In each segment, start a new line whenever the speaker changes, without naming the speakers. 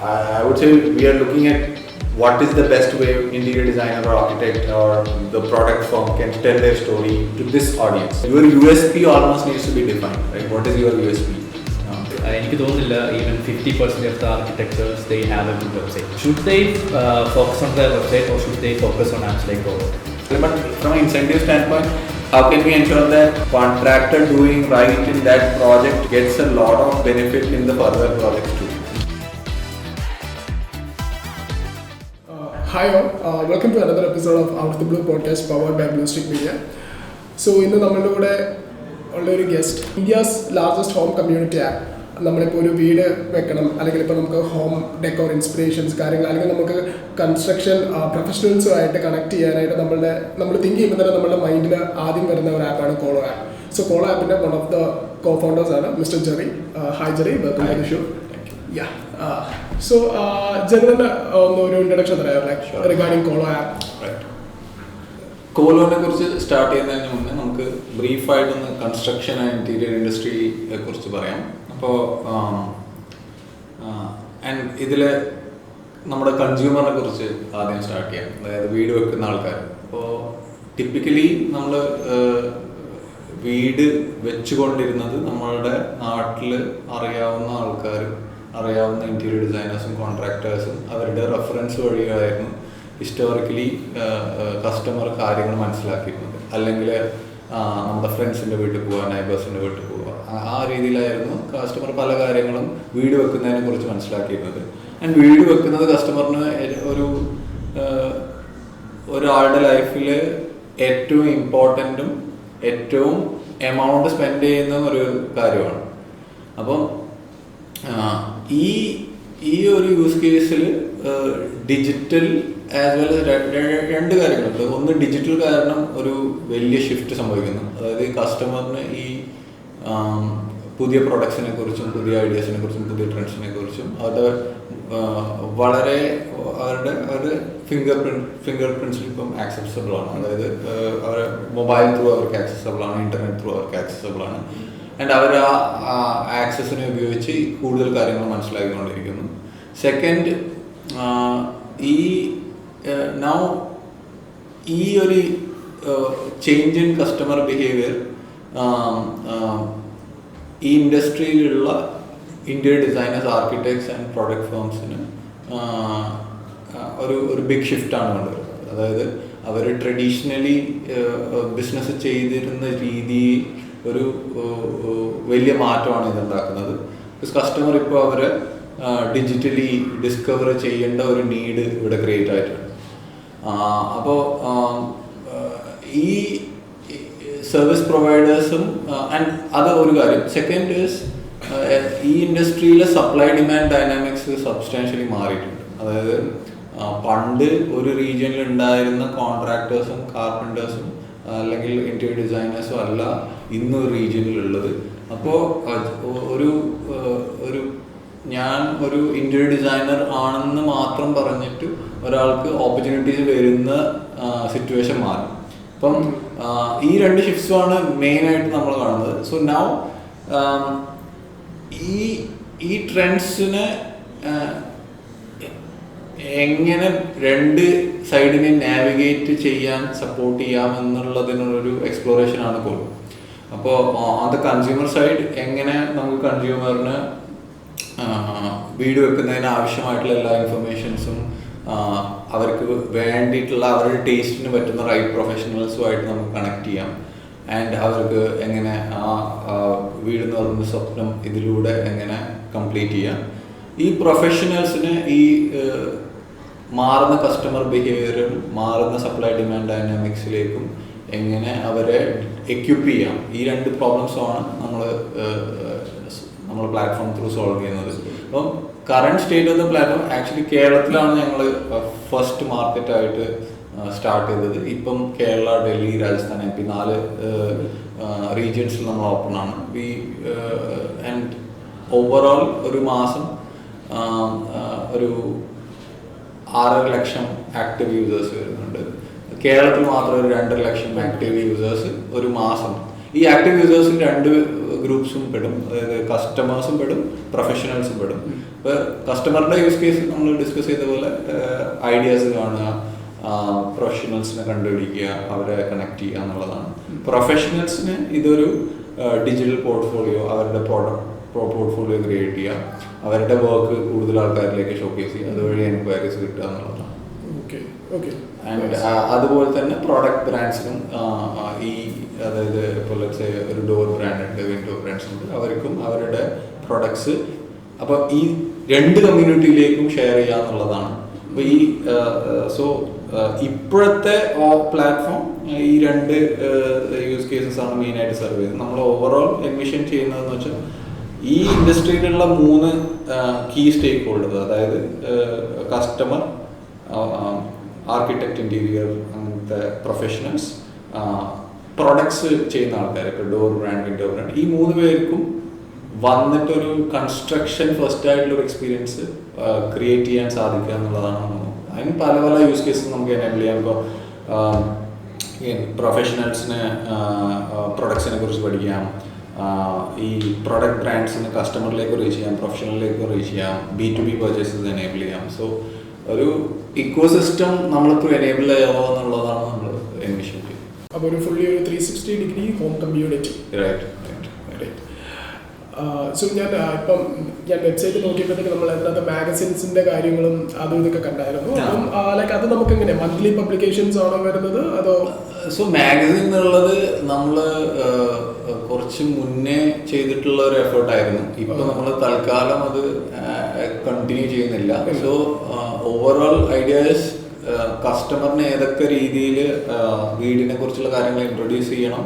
I would say we are looking at what is the best way interior designer or architect or the product firm can tell their story to this audience. Your USP almost needs to be defined, right? What is your USP?
എനിക്ക് തോന്നുന്നില്ല even 50% of the architects they have a good website. Should they focus on their website or should they focus on apps like Kolo?
But from an incentive standpoint, how can we ensure that contractor doing right in that project gets a lot of benefit in the further projects too?
Hi all, welcome to another episode of Out of the Blue podcast powered by Blusteak media. So ഇന്ന് നമ്മളുടെ കൂടെ ഉള്ളൊരു guest India's largest home community app. നമ്മളിപ്പോൾ ഒരു വീട് വെക്കണം അല്ലെങ്കിൽ ഇപ്പോൾ നമുക്ക് ഹോം ഡെക്കോർ ഇൻസ്പിറേഷൻസ് കാര്യങ്ങൾ അല്ലെങ്കിൽ നമുക്ക് കൺസ്ട്രക്ഷൻ പ്രൊഫഷണൽസുമായിട്ട് കണക്ട് ചെയ്യാനായിട്ട് നമ്മൾ തിങ്ക് ചെയ്യുമ്പോൾ തന്നെ നമ്മുടെ മൈൻഡിൽ ആദ്യം വരുന്ന ഒരു ആപ്പാണ് കോളോ ആപ്പ്. സോ കോളോ ആപ്പിൻ്റെ one of the co founders ആണ് mister Jerry. Hi Jerry, welcome to the show. Yeah, so Jerry തന്നെ ഒരു ഇൻട്രഡക്ഷൻ തരാം റിഗാർഡിംഗ് കോളോ ആപ്പ്.
കോലോനെ കുറിച്ച് സ്റ്റാർട്ട് ചെയ്യുന്നതിന് മുന്നേ നമുക്ക് ബ്രീഫായിട്ടൊന്ന് കൺസ്ട്രക്ഷൻ ആൻഡ് ഇൻറ്റീരിയർ ഇൻഡസ്ട്രിയെ കുറിച്ച് പറയാം. അപ്പോൾ ആൻഡ് ഇതിൽ നമ്മുടെ കൺസ്യൂമറിനെ കുറിച്ച് ആദ്യം സ്റ്റാർട്ട് ചെയ്യാം, അതായത് വീട് വെക്കുന്ന ആൾക്കാർ. അപ്പോൾ ടിപ്പിക്കലി നമ്മൾ വീട് വെച്ചുകൊണ്ടിരുന്നത് നമ്മളുടെ നാട്ടിൽ അറിയാവുന്ന ആൾക്കാരും അറിയാവുന്ന ഇൻറ്റീരിയർ ഡിസൈനേഴ്സും കോൺട്രാക്ടേഴ്സും അവരുടെ റെഫറൻസ് വഴിയായിരുന്നു ഹിസ്റ്റോറിക്കലി കസ്റ്റമർ കാര്യങ്ങൾ മനസ്സിലാക്കിയിരുന്നത്. അല്ലെങ്കിൽ നമ്മുടെ ഫ്രണ്ട്സിൻ്റെ വീട്ടിൽ പോവുക, നൈബേഴ്സിൻ്റെ വീട്ടിൽ പോവുക, ആ രീതിയിലായിരുന്നു കസ്റ്റമർ പല കാര്യങ്ങളും വീട് വെക്കുന്നതിനെ കുറിച്ച് മനസ്സിലാക്കിയിരുന്നത്. ആൻഡ് വീട് വെക്കുന്നത് കസ്റ്റമറിന് ഒരാളുടെ ലൈഫിൽ ഏറ്റവും ഇമ്പോർട്ടൻറ്റും ഏറ്റവും എമൗണ്ട് സ്പെൻഡ് ചെയ്യുന്ന ഒരു കാര്യമാണ്. അപ്പം ഈ ഒരു യൂസ് കേസിൽ ഡിജിറ്റൽ ആസ് വെൽ രണ്ട് കാര്യങ്ങളുണ്ട്. ഒന്ന്, ഡിജിറ്റൽ കാരണം ഒരു വലിയ ഷിഫ്റ്റ് സംഭവിക്കുന്നു. അതായത് കസ്റ്റമറിന് ഈ പുതിയ പ്രൊഡക്ട്സിനെ കുറിച്ചും പുതിയ ഐഡിയാസിനെ കുറിച്ചും പുതിയ ട്രെൻഡ്സിനെ കുറിച്ചും അവരുടെ അവരുടെ ഫിംഗർ പ്രിൻറ്റ്സിൽ ഇപ്പം ആക്സസബിൾ ആണ്. അതായത് അവരുടെ മൊബൈൽ ത്രൂ അവർക്ക് ആക്സസബിൾ ആണ്, ഇൻ്റർനെറ്റ് ത്രൂ അവർക്ക് ആക്സസബിൾ ആണ്. ആൻഡ് അവർ ആ ആക്സസിനെ ഉപയോഗിച്ച് കൂടുതൽ കാര്യങ്ങൾ മനസ്സിലാക്കിക്കൊണ്ടിരിക്കുന്നു. സെക്കൻഡ്, ഈ ഒരു ചേഞ്ച് ഇൻ കസ്റ്റമർ ബിഹേവിയർ ഈ ഇൻഡസ്ട്രിയിലുള്ള Indian designers, architects and product ഫേംസിന് ഒരു ബിഗ് ഷിഫ്റ്റാണ് കണ്ടുവരുന്നത്. അതായത് അവർ ട്രഡീഷണലി ബിസിനസ് ചെയ്തിരുന്ന രീതിയിൽ ഒരു വലിയ മാറ്റമാണ് ഇതുണ്ടാക്കുന്നത്. കസ്റ്റമർ ഇപ്പോൾ അവരെ ഡിജിറ്റലി ഡിസ്കവർ ചെയ്യേണ്ട ഒരു നീഡ് ഇവിടെ ക്രിയേറ്റ് ആയിട്ടുണ്ട്. അപ്പോൾ ഈ സർവീസ് പ്രൊവൈഡേഴ്സും ആൻഡ് അത് ഒരു കാര്യം. സെക്കൻഡ് ഈസ് ഈ ഇൻഡസ്ട്രിയിലെ സപ്ലൈ ഡിമാൻഡ് ഡൈനാമിക്സ് സബ്സ്റ്റാൻഷ്യലി മാറിയിട്ടുണ്ട്. അതായത് പണ്ട് ഒരു റീജിയനിൽ ഉണ്ടായിരുന്ന കോൺട്രാക്ടേഴ്സും കാർപ്പൻറ്റേഴ്സും അല്ലെങ്കിൽ ഇൻറ്റീരിയർ ഡിസൈനേഴ്സും അല്ല ഇന്ന് റീജിയനിലുള്ളത്. അപ്പോൾ ഞാൻ ഒരു ഇൻറ്റീരിയർ ഡിസൈനർ ആണെന്ന് മാത്രം പറഞ്ഞിട്ട് ഒരാൾക്ക് ഓപ്പർച്യൂണിറ്റീസ് വരുന്ന സിറ്റുവേഷൻ മാറി. അപ്പം ഈ രണ്ട് ഷിഫ്റ്റ്സുമാണ് മെയിനായിട്ട് നമ്മൾ കാണുന്നത്. സോ നൗ ഈ ട്രെൻഡ്സിനെ എങ്ങനെ രണ്ട് സൈഡിനെ നാവിഗേറ്റ് ചെയ്യാൻ സപ്പോർട്ട് ചെയ്യാം എന്നുള്ളതിനൊരു എക്സ്പ്ലോറേഷനാണ് കോൾ. അപ്പോൾ ഓൺ ദ കൺസ്യൂമർ സൈഡ് എങ്ങനെ നമുക്ക് കൺസ്യൂമറിന് വീട് വെക്കുന്നതിന് ആവശ്യമായിട്ടുള്ള എല്ലാ ഇൻഫർമേഷൻസും അവർക്ക് വേണ്ടിയിട്ടുള്ള അവരുടെ ടേസ്റ്റിന് പറ്റുന്ന റൈറ്റ് പ്രൊഫഷണൽസുമായിട്ട് നമുക്ക് കണക്ട് ചെയ്യാം. ആൻഡ് അവർക്ക് എങ്ങനെ വീട് എന്ന് പറയുന്ന സ്വപ്നം ഇതിലൂടെ എങ്ങനെ കംപ്ലീറ്റ് ചെയ്യാം. ഈ പ്രൊഫഷണൽസിന് ഈ മാറുന്ന കസ്റ്റമർ ബിഹേവിയറും മാറുന്ന സപ്ലൈ ഡിമാൻഡ് ഡൈനാമിക്സിലേക്കും എങ്ങനെ അവരെ എക്യുപ്പ് ചെയ്യാം. ഈ രണ്ട് പ്രോബ്ലംസുമാണ് നമ്മൾ പ്ലാറ്റ്ഫോം ത്രൂ സോൾവ് ചെയ്യുന്നത്. അപ്പം current state of the platform actually കേരളത്തിലാണ് ഞങ്ങൾ ഫസ്റ്റ് മാർക്കറ്റായിട്ട് സ്റ്റാർട്ട് ചെയ്തത്. ഇപ്പം കേരള, ഡൽഹി, രാജസ്ഥാൻ, MP 4 റീജിയൻസിൽ നമ്മൾ ഓപ്പൺ ആണ്. ആൻഡ് ഓവറോൾ ഒരു മാസം ഒരു 6 ലക്ഷം ആക്റ്റീവ് യൂസേഴ്സ് വരുന്നുണ്ട്. കേരളത്തിൽ മാത്രം ഒരു 2 ലക്ഷം ആക്റ്റീവ് യൂസേഴ്സ് ഒരു മാസം. ഈ ആക്റ്റീവ് യൂസേഴ്സിൽ രണ്ട് ഗ്രൂപ്പ്സും പെടും. അതായത് കസ്റ്റമേഴ്സും പെടും, പ്രൊഫഷണൽസും പെടും. ഇപ്പോൾ കസ്റ്റമറുടെ യൂസ് കേസ് നമ്മൾ ഡിസ്കസ് ചെയ്ത പോലെ ഐഡിയാസ് കാണുക, പ്രൊഫഷണൽസിനെ കണ്ടുപിടിക്കുക, അവരെ കണക്ട് ചെയ്യുക എന്നുള്ളതാണ്. പ്രൊഫഷണൽസിന് ഇതൊരു ഡിജിറ്റൽ പോർട്ട്ഫോളിയോ, അവരുടെ പോർട്ട്ഫോളിയോ ക്രിയേറ്റ് ചെയ്യുക, അവരുടെ വർക്ക് കൂടുതൽ ആൾക്കാരിലേക്ക് ഷോക്കേസ് ചെയ്യുക, അതുവഴി എൻക്വയറീസ് കിട്ടുക എന്നുള്ളതാണ്. ആൻഡ് അതുപോലെ തന്നെ പ്രോഡക്റ്റ് ബ്രാൻഡ്സിനും ഈ അതായത് ഇപ്പോൾ ഒരു ഡോർ ബ്രാൻഡ് ഉണ്ട്, വിൻഡോ ബ്രാൻഡ്സ് ഉണ്ട്, അവർക്കും അവരുടെ പ്രൊഡക്ട്സ് അപ്പോൾ ഈ രണ്ട് കമ്മ്യൂണിറ്റിയിലേക്കും ഷെയർ ചെയ്യുക എന്നുള്ളതാണ്. അപ്പോൾ ഈ ഇപ്പോഴത്തെ പ്ലാറ്റ്ഫോം ഈ രണ്ട് യൂസ് കേസസ് ആണ് മെയിനായിട്ട് സെർവ് ചെയ്യുന്നത്. നമ്മൾ ഓവറോൾ എൻവിഷൻ ചെയ്യുന്നതെന്ന് വെച്ചാൽ ഈ ഇൻഡസ്ട്രിയിലുള്ള 3 കീ സ്റ്റേക്ക് ഹോൾഡേഴ്സ്, അതായത് കസ്റ്റമർ, ആർക്കിടെക്ട്, ഇന്റീരിയർ അങ്ങനത്തെ പ്രൊഫഷണൽസ്, പ്രൊഡക്ട്സ് ചെയ്യുന്ന ആൾക്കാർ, ഇപ്പോൾ ഡോർ ബ്രാൻഡ്, വിൻഡോ ബ്രാൻഡ്, ഈ 3 പേർക്കും വന്നിട്ടൊരു കൺസ്ട്രക്ഷൻ ഫസ്റ്റ് ആയിട്ടുള്ളൊരു എക്സ്പീരിയൻസ് ക്രിയേറ്റ് ചെയ്യാൻ സാധിക്കുക എന്നുള്ളതാണ്. അതിന് പല പല യൂസ് കേസസ് നമുക്ക് എനേബിൾ ചെയ്യാം. ഇപ്പോൾ പ്രൊഫഷണൽസിന് പ്രൊഡക്ട്സിനെ കുറിച്ച് പഠിക്കാം, ഈ പ്രൊഡക്റ്റ് ബ്രാൻഡ്സിന് കസ്റ്റമറിലേക്ക് റീച്ച് ചെയ്യാം, പ്രൊഫഷണലിലേക്ക് റീച്ച് ചെയ്യാം, B2B പർച്ചേസസ് എനേബിൾ ചെയ്യാം. സോ ഒരു ഇക്കോസിസ്റ്റം നമ്മളിപ്പോൾ എനേബിൾ ചെയ്യാമോ എന്നുള്ളതാണ് നമ്മൾ എൻവിഷൻ ചെയ്യുന്നത്.
അപ്പോൾ ഒരു ഫുള്ളി ഒരു 360 degree home community.
Right.
So ഞാൻ വെബ്സൈറ്റ് നോക്കിയപ്പോഴത്തേക്ക് നമ്മൾ അതിനകത്ത് മാഗസിൻസിന്റെ കാര്യങ്ങളും അതും ഇതൊക്കെ കണ്ടായിരുന്നു. അപ്പം അത് നമുക്ക് എങ്ങനെ മന്ത്ലി പബ്ലിക്കേഷൻസ് ആണോ വരുന്നത് അതോ?
സോ മാഗസിൻ എന്നുള്ളത് നമ്മൾ കുറച്ച് മുന്നേ ചെയ്തിട്ടുള്ള ഒരു എഫേർട്ടായിരുന്നു. ഇപ്പൊ നമ്മൾ തൽക്കാലം അത് കണ്ടിന്യൂ ചെയ്യുന്നില്ല. സോ ഓവറോൾ ഐഡിയാസ് കസ്റ്റമറിന് ഏതൊക്കെ രീതിയിൽ വീടിനെ കുറിച്ചുള്ള കാര്യങ്ങൾ ഇൻട്രൊഡ്യൂസ് ചെയ്യണം,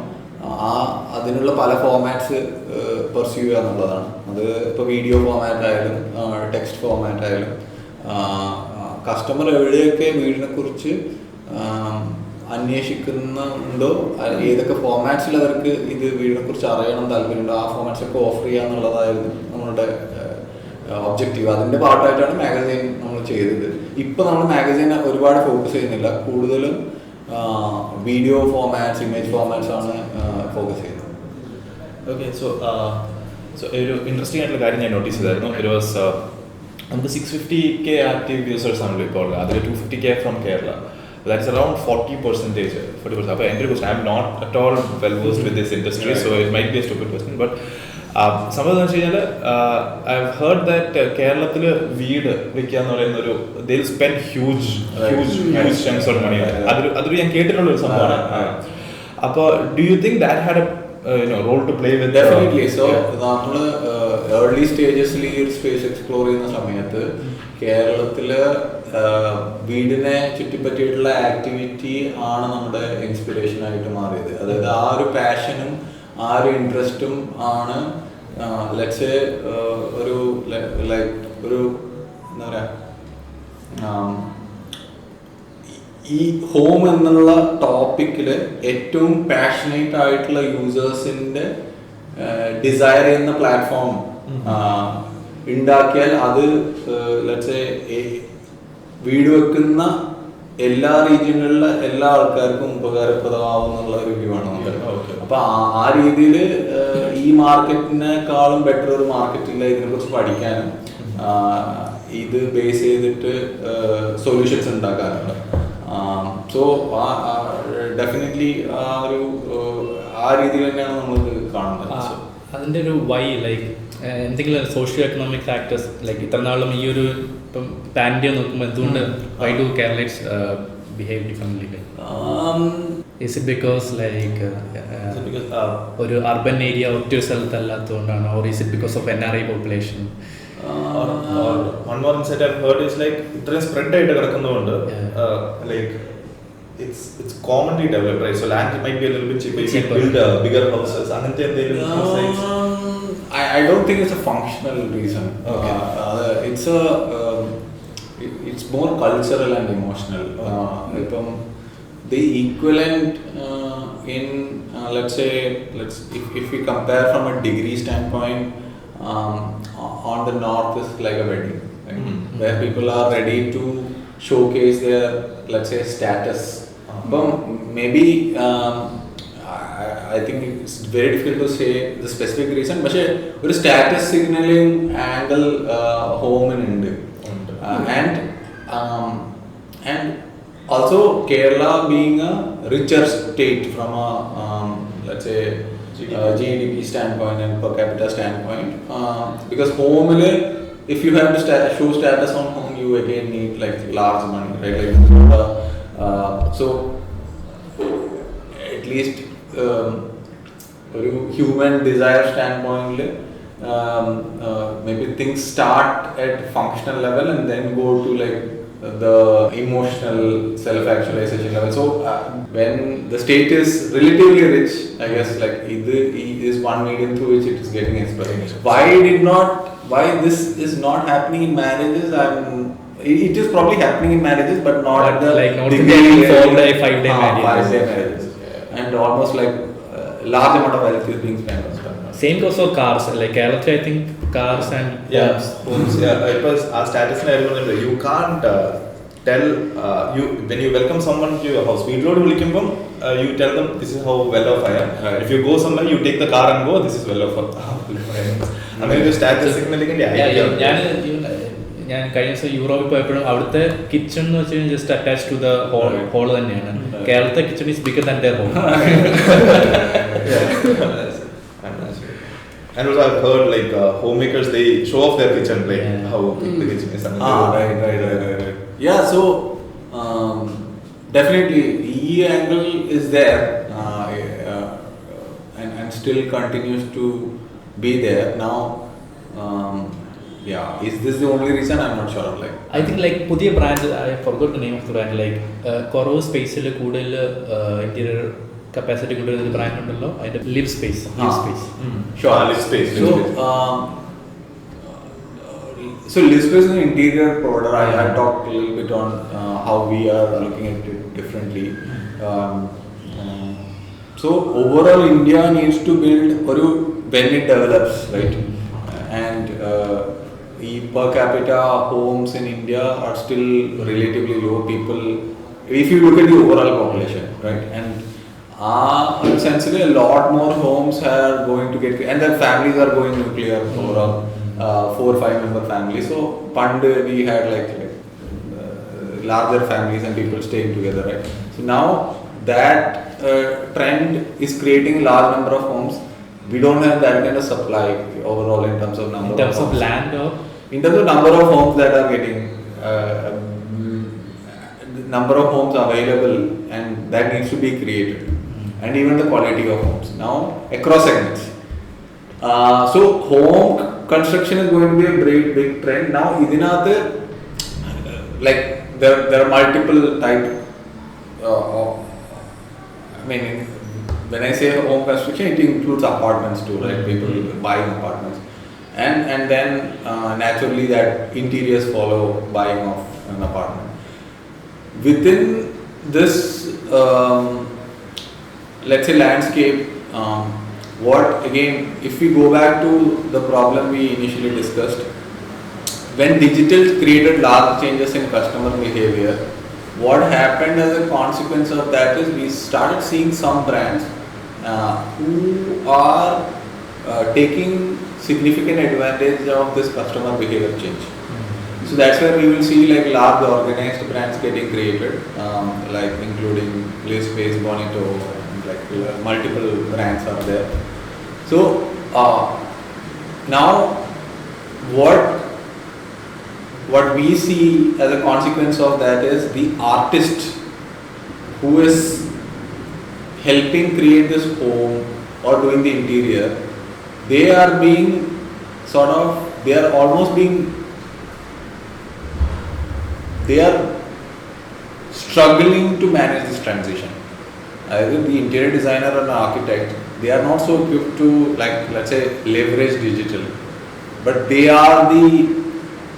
അതിനുള്ള പല ഫോമാറ്റ്സ് പെർസ്യൂ ചെയ്യുക എന്നുള്ളതാണ്. അത് ഇപ്പോൾ വീഡിയോ ഫോമാറ്റ് ആയാലും ടെക്സ്റ്റ് ഫോമാറ്റ് ആയാലും കസ്റ്റമർ എവിടെയൊക്കെ വീടിനെ കുറിച്ച് അന്വേഷിക്കുന്നുണ്ടോ, ഏതൊക്കെ ഫോമാറ്റ്സിൽ അവർക്ക് ഇത് വീടിനെ കുറിച്ച് അറിയണം താല്പര്യമുണ്ടോ, ആ ഫോമാറ്റ്സ് ഒക്കെ ഓഫർ ചെയ്യുക എന്നുള്ളതായിരുന്നു നമ്മളുടെ ഒബ്ജക്റ്റീവ്. അതിൻ്റെ പാർട്ടായിട്ടാണ് മാഗസീൻ നമ്മൾ ചെയ്തത്. ഇപ്പോൾ നമ്മൾ മാഗസീൻ ഒരുപാട് ഫോക്കസ് ചെയ്യുന്നില്ല, കൂടുതലും വീഡിയോ ഫോമാറ്റ്സ്, ഇമേജ് ഫോമാറ്റ്സ് ആണ് ഫോക്കസ് ചെയ്യുന്നത്.
ഓക്കെ. സോ ഒരു ഇൻട്രസ്റ്റിംഗ് ആയിട്ടുള്ള കാര്യം ഞാൻ നോട്ടീസ് ചെയ്തായിരുന്നു. നമുക്ക് 650K ആക്റ്റീവ് യൂസേഴ്സ് ആണല്ലോ ഇപ്പോൾ ഉള്ളത്. അതിൽ 250K from Kerala. That's around 40%. അപ്പോൾ എൻ്റെ ഒരു question, I am not at all well versed with this industry, so it might be a stupid question. But സംഭവം എന്ന് വെച്ച് കഴിഞ്ഞാൽ ഐ ഹവ് ഹേർഡ് ദാറ്റ് കേരളത്തിൽ വീട് വെക്കുക എന്ന് പറയുന്ന ഒരു they will spend huge chunks of money. അതൊരു ഞാൻ കേട്ടിട്ടുള്ള ഒരു സംഭവമാണ്. അപ്പോൾ do you think that had role to play with?
Definitely. So നമ്മൾ ഏർലി സ്റ്റേജസിൽ ഈ ഒരു സ്പേസ് എക്സ്പ്ലോർ ചെയ്യുന്ന സമയത്ത് കേരളത്തില് വീടിനെ ചുറ്റിപ്പറ്റിയിട്ടുള്ള ആക്ടിവിറ്റി ആണ് നമ്മുടെ ഇൻസ്പിറേഷൻ ആയിട്ട് മാറിയത്. അതായത് ആ ഒരു പാഷനും ആ ഒരു ഇൻട്രസ്റ്റും ആണ് ലെറ്റ്സ് ഒരു എന്താ പറയാ, ഈ ഹോം എന്നുള്ള ടോപ്പിക്കില് ഏറ്റവും പാഷനേറ്റ് ആയിട്ടുള്ള യൂസേഴ്സിന്റെ ഡിസയർ ചെയ്യുന്ന പ്ലാറ്റ്ഫോം ഉണ്ടാക്കിയാൽ അത് ലെറ്റ്സ് വീട് വെക്കുന്ന എല്ലാ റീജിയനിലുള്ള എല്ലാ ആൾക്കാർക്കും ഉപകാരപ്രദമാവും എന്നുള്ള റിവ്യൂ ആണ് നമുക്ക്. അപ്പൊ ആ രീതിയിൽ ഈ മാർക്കറ്റിനെക്കാളും ബെറ്റർ ഒരു മാർക്കറ്റില്ല ഇതിനെ കുറിച്ച് പഠിക്കാനും ഇത് ബേസ് ചെയ്തിട്ട് സൊല്യൂഷൻസ് ഉണ്ടാക്കാനുണ്ട്. സോ ഡെഫിനറ്റ്ലി ആ രീതിയിൽ തന്നെയാണ് നമ്മൾ കാണുന്നത്.
അതിൻ്റെ ഒരു വൈ ലൈക്ക് എന്തെങ്കിലും സോഷ്യോ എക്കണോമിക് ഫാക്ടേഴ്സ് ലൈക്ക് ഇത്ര നാളും ഈ ഒരു ഇപ്പം പാൻഡിയ നോക്കുമ്പോൾ എന്തുകൊണ്ട് why do Keralites behave differently? Is it because like ഒരു അർബൻ ഏരിയ ഒറ്റ സ്ഥലത്തല്ലാത്തതുകൊണ്ടാണ്, or is it because of NRI population?
One more insight I've heard is like ഇത്രയും സ്പ്രെഡ് ആയിട്ട് കിടക്കുന്നതുകൊണ്ട് like it's commonly developed, right? So land might be a little bit cheaper. You can build bigger houses. അങ്ങനത്തെ എന്തെങ്കിലും
I don't think it's a functional reason.
Okay.
It's more cultural and emotional. The equivalent in let's say if we compare from a degree standpoint, on the north is like a wedding, right? Where people are ready to showcase their, let's say, status. But maybe I think it's very difficult to say the specific reason. പക്ഷേ ഒരു status signalling angle ഹോമിനുണ്ട്. And also Kerala being a richer state from a let's say GDP standpoint and per capita standpoint, because home, if you have to show status on home, you again need like large money, right? Like, so at least human desire standpoint, maybe things start at functional level and then go to like the emotional self-actualization level. So when the state is relatively rich, I guess like is one medium through which it is getting expressed. Why this is not happening in marriages? It is probably happening in marriages, but not at the
like not
degree,
4-day, 5-day marriages.
5-day marriages, and almost like large amount of wealth is being spent on stuff.
Same goes for cars. Like Kerala, I think cars and
homes. It was our status. You can't tell when you welcome someone to your house. You tell them this is how well off I am.
Right.
If you go somewhere, you take the car and go. This is well off. I mean, the status signaling.
ഞാൻ കഴിഞ്ഞ ദിവസം യൂറോപ്പിൽ പോയപ്പോഴും അവിടുത്തെ kitchen എന്ന് വെച്ച് കഴിഞ്ഞാൽ just attach to the hall തന്നെയാണ്. കേരളത്തെ kitchen is bigger than their hall.
And also I've heard like homemakers, they show off their kitchen, like how big the kitchen is.
Right. Yeah, so definitely E angle is there and still continues to be there. Now, is this the only reason? I'm not sure. Like
I think like പുതിയ brand, I forgot the name of the brand, like കുറവ് സ്പേസിൽ കൂടുതൽ interior capacity കൊണ്ടുവരുന്ന ഒരു brand ഉണ്ടല്ലോ, അതിന്റെ live space.
Sure, live space. So live space is an interior product. I talked a little bit on how we are looking at it differently. So overall, India needs to build when it develops, right? And per capita homes in India are still relatively low. People, if you look at the overall population, right, and essentially a lot more homes are going to get, and the families are going nuclear overall, 4 or 5 member families. So we had like larger families and people staying together, right? So now that trend is creating a large number of homes. We don't have that kind of supply overall in terms of number.
In terms of land, or
in terms of number of homes that are getting number of homes available, and that needs to be created, and even the quality of homes now across segments. So home construction is going to be a big trend now. Idinathu like there are multiple type I mean, when I say home construction, it includes apartments too, right? People buying apartments, and then naturally that interiors follow buying of an apartment. Within this let's say landscape, what again, if we go back to the problem we initially discussed, when digital created large changes in customer behavior, what happened as a consequence of that is we started seeing some brands who are taking significant advantage of this customer behavior change. So that's where we will see like large organized brands getting created, like including Live Space, Bonito, like multiple brands are there. So now what we see as a consequence of that is the artist who is helping create this home or doing the interior, they are struggling to manage this transition. Either the interior designer or an architect, they are not so equipped to, like, let's say, leverage digital, but they are the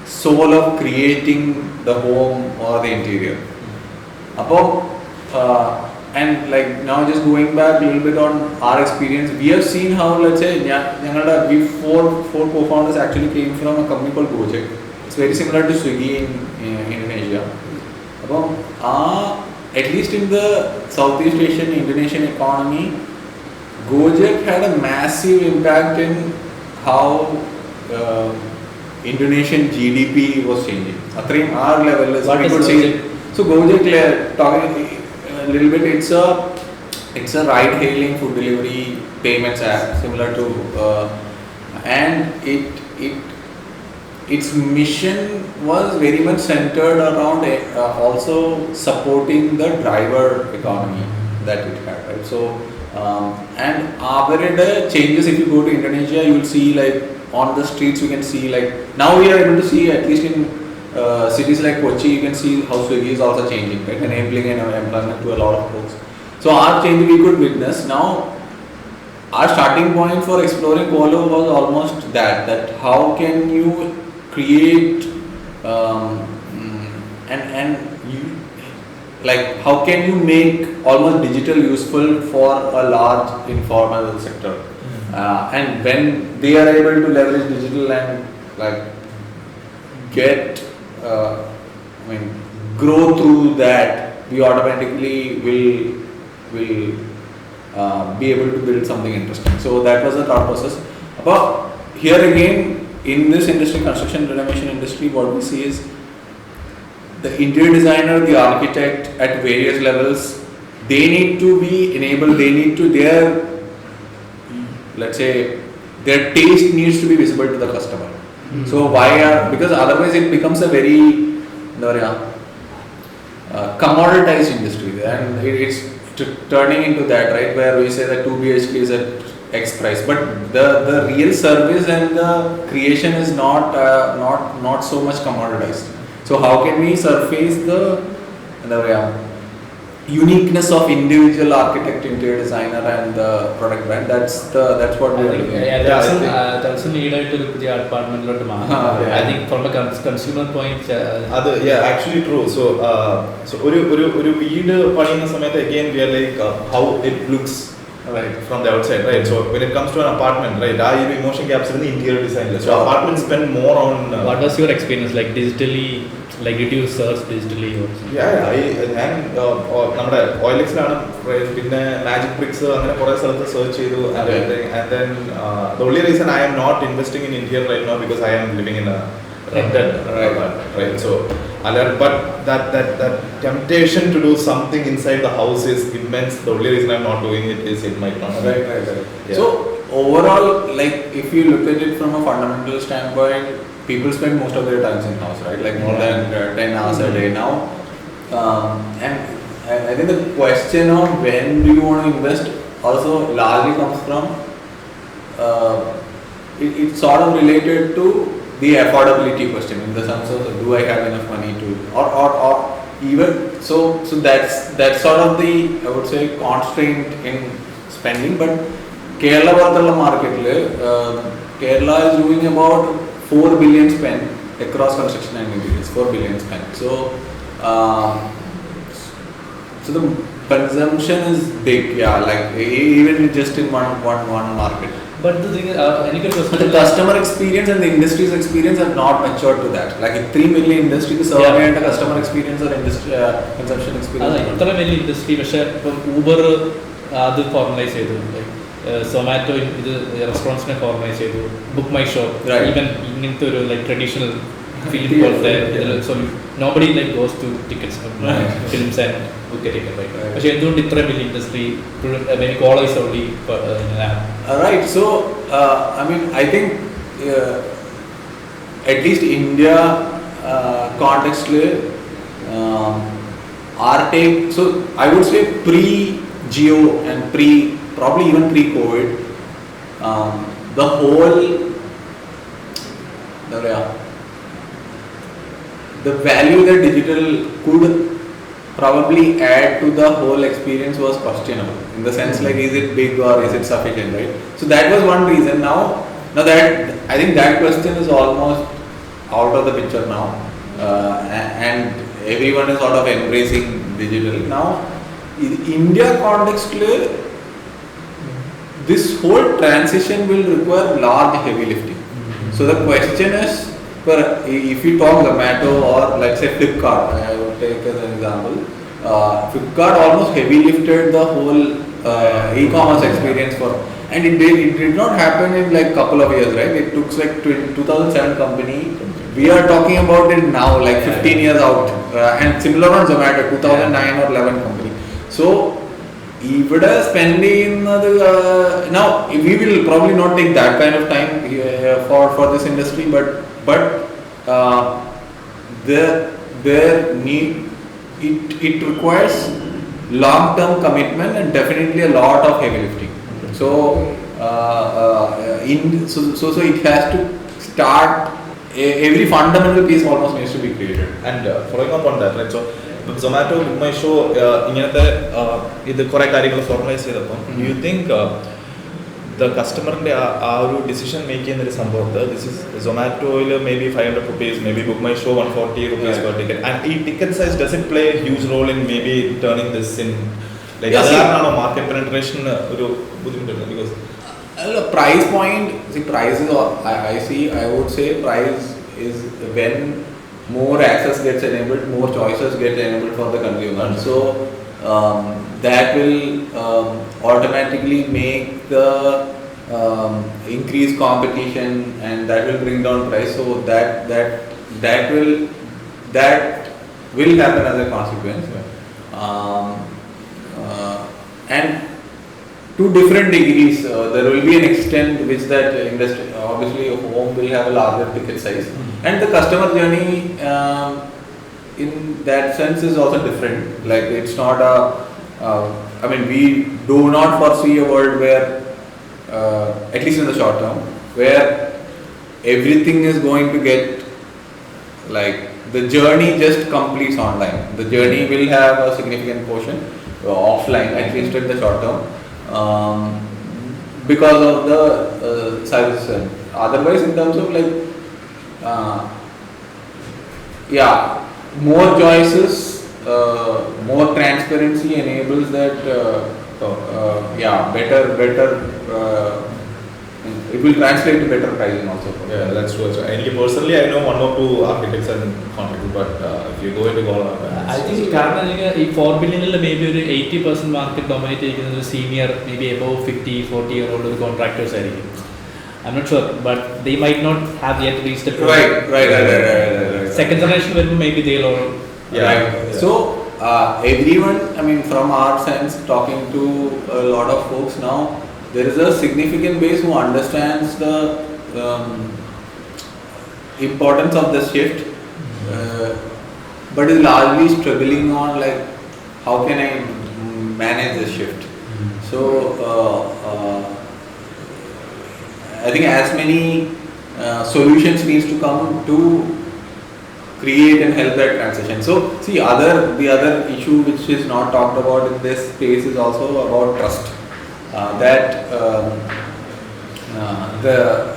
soul of creating the home or the interior. And like now just going back a little bit on our experience, we have seen how, let's say, we four co-founders actually came from a company called Gojek. It's very similar to Swiggy in Indonesia. At least in the Southeast Asian Indonesian economy, Gojek had a massive impact in how Indonesian GDP was changing. Atrem our level is
What
we
is
could see.
Gojek?
So Gojek, talking a little bit, it's a ride-hailing food delivery payments app similar to, and its mission was very much centered around also supporting the driver economy that it had, right? So and averde changes, if you go to Indonesia, you will see like on the streets you can see like now we are able to see at least in cities like Kochi, you can see how Swiggy is also changing, right? Enabling employment to a lot of folks. So our change we could witness. Now our starting point for exploring Kolo was almost that how can you create and you like how can you make almost digital useful for a large informal sector, and when they are able to leverage digital and like get grow through that, we automatically will be able to build something interesting. So that was the thought process. But here again, in this industry, construction renovation industry, what we see is the interior designer, the architect at various levels, they need to be enabled, they need to, let's say, their taste needs to be visible to the customer. So why because otherwise it becomes a very commoditized industry, and it's turning into that, right, where we say that 2 BHK is at X price, but the real service and the creation is not so much commoditized. So how can we surface the uniqueness of individual architect, interior designer, and the product brand? That's what we are doing.
That's a need to the apartment. I think from a consumer point.
Actually true. So ഒരു വീട് പണിയുന്ന സമയത്ത് again we are like how it looks right from the outside, right? So when it comes to an apartment, right, emotion captured in the interior design. So apartments spend more on.
What was your experience like digitally? Like did you search digitally or something?
ഞാൻ നമ്മുടെ OLX-ലാണ് പിന്നെ magic BRICS അങ്ങനെ കുറേ സ്ഥലത്ത് search ചെയ്തു, and then the only reason I am not investing in India right now because I am living in a rented right. So but that temptation to do something inside the house is immense. The only reason I'm not doing it is it might not
right. Yeah. So overall, like if you look at it from a fundamental standpoint, people spend most of their time in house, right? Like more than 10 hours a day now. And I think the question of when do you want to invest also largely comes from it's sort of related to the affordability question, in the sense of do I have enough money to or even so that's sort of the, I would say, constraint in spending. But Kerala Varthala market, Kerala is doing about 4 billion spent across construction and interiors, 4 billion spent. So the consumption is big, like even just in one market.
But the thing is,
but the customer experience and the industry's experience are not matured to that. Like 3 million industry to serve and the customer experience or industry consumption experience.
ഇത്ര വലിയ industry, പക്ഷേ ഇപ്പം Uber അത് formalise ചെയ്തു, Zomato ഇത് റെസ്റ്റോറൻറ്റ്സിനെ formalise ചെയ്തു, book my show, even ഇങ്ങനത്തെ ഒരു ലൈക്ക് ട്രഡീഷണൽ ഫിലിം പോലത്തെ so nobody like goes to tickets films and book a ticket, right? പക്ഷേ എന്തുകൊണ്ട് ഇത്ര വലിയ industry maybe Kolo is only
right. So I mean, I think at least India context our take, so I would say pre-Geo and probably even pre-COVID, the whole the value that digital could probably add to the whole experience was questionable, in the sense like is it big or is it sufficient, right? So that was one reason. Now that I think that question is almost out of the picture now, and everyone is sort of embracing digital now. In India context, this whole transition will require large heavy lifting. So the question is, if you talk Zomato or let's say Flipkart, I would take as an example, Flipkart almost heavy lifted the whole e-commerce experience for, and it did not happen in like couple of years, right? It took like 2007 company. We are talking about it now, like 15 years out, and similar on Zomato, 2009 or 11 company. So ഇവിടെ spend ചെയ്യുന്നത് now we will probably not take that kind of time for this industry, but there need it requires long-term commitment and definitely a lot of heavy lifting. So so it has to start. Every fundamental piece almost needs to be created.
And following up on that, right? So Zomato, Book My Show, ഇങ്ങനത്തെ ഇത് കുറേ കാര്യങ്ങൾ formalise ചെയ്തപ്പോൾ do you think the കസ്റ്റമറിൻ്റെ ആ ഒരു decision make ചെയ്യുന്ന ഒരു സംഭവത്ത് ദിസ് ഇസ് സൊമാറ്റോയിൽ maybe 500 rupees, maybe book my show 140 rupees per ticket, and ഈ ticket size does it play a huge role in maybe turning this in like അതാണോ market penetration ഒരു ബുദ്ധിമുട്ടുണ്ട്? Because
price point, see price is I would say price is when more access gets enabled, more choices get enabled for the consumer. So that will automatically make the increase competition, and that will bring down price. So that will happen as a consequence. And to different degrees, there will be an extent which that industry, obviously home will have a larger ticket size, and the customer journey in that sense is also different. Like it's not I mean, we do not foresee a world where at least in the short term where everything is going to get like the journey just completes online. The journey will have a significant portion offline, at least in the short term. Because of the services. Otherwise, in terms of like, more choices, more transparency enables that. Better. It will translate to better pricing also.
Yeah, that's true. And personally, I know 1 or 2 architects are in contact, but if you go into Kolo,
I think കാരണം ഈ 4 ബില്യണിൽ may be ഒരു 80% market dominate ചെയ്യുന്നത് ഒരു senior may be above 50-40 year old ഒരു contractors ആയിരിക്കും. I'm not sure, but they might not have yet reached the point.
Right.
Second generation വരുമ്പോൾ maybe they'll all.
Right. So everyone, I mean, from our sense, talking to a lot of folks now, there is a significant base who understands the importance of the shift, but is largely struggling on like how can I manage this shift. So I think as many solutions needs to come to create and help that transition. So see, the other issue which is not talked about in this space is also about trust.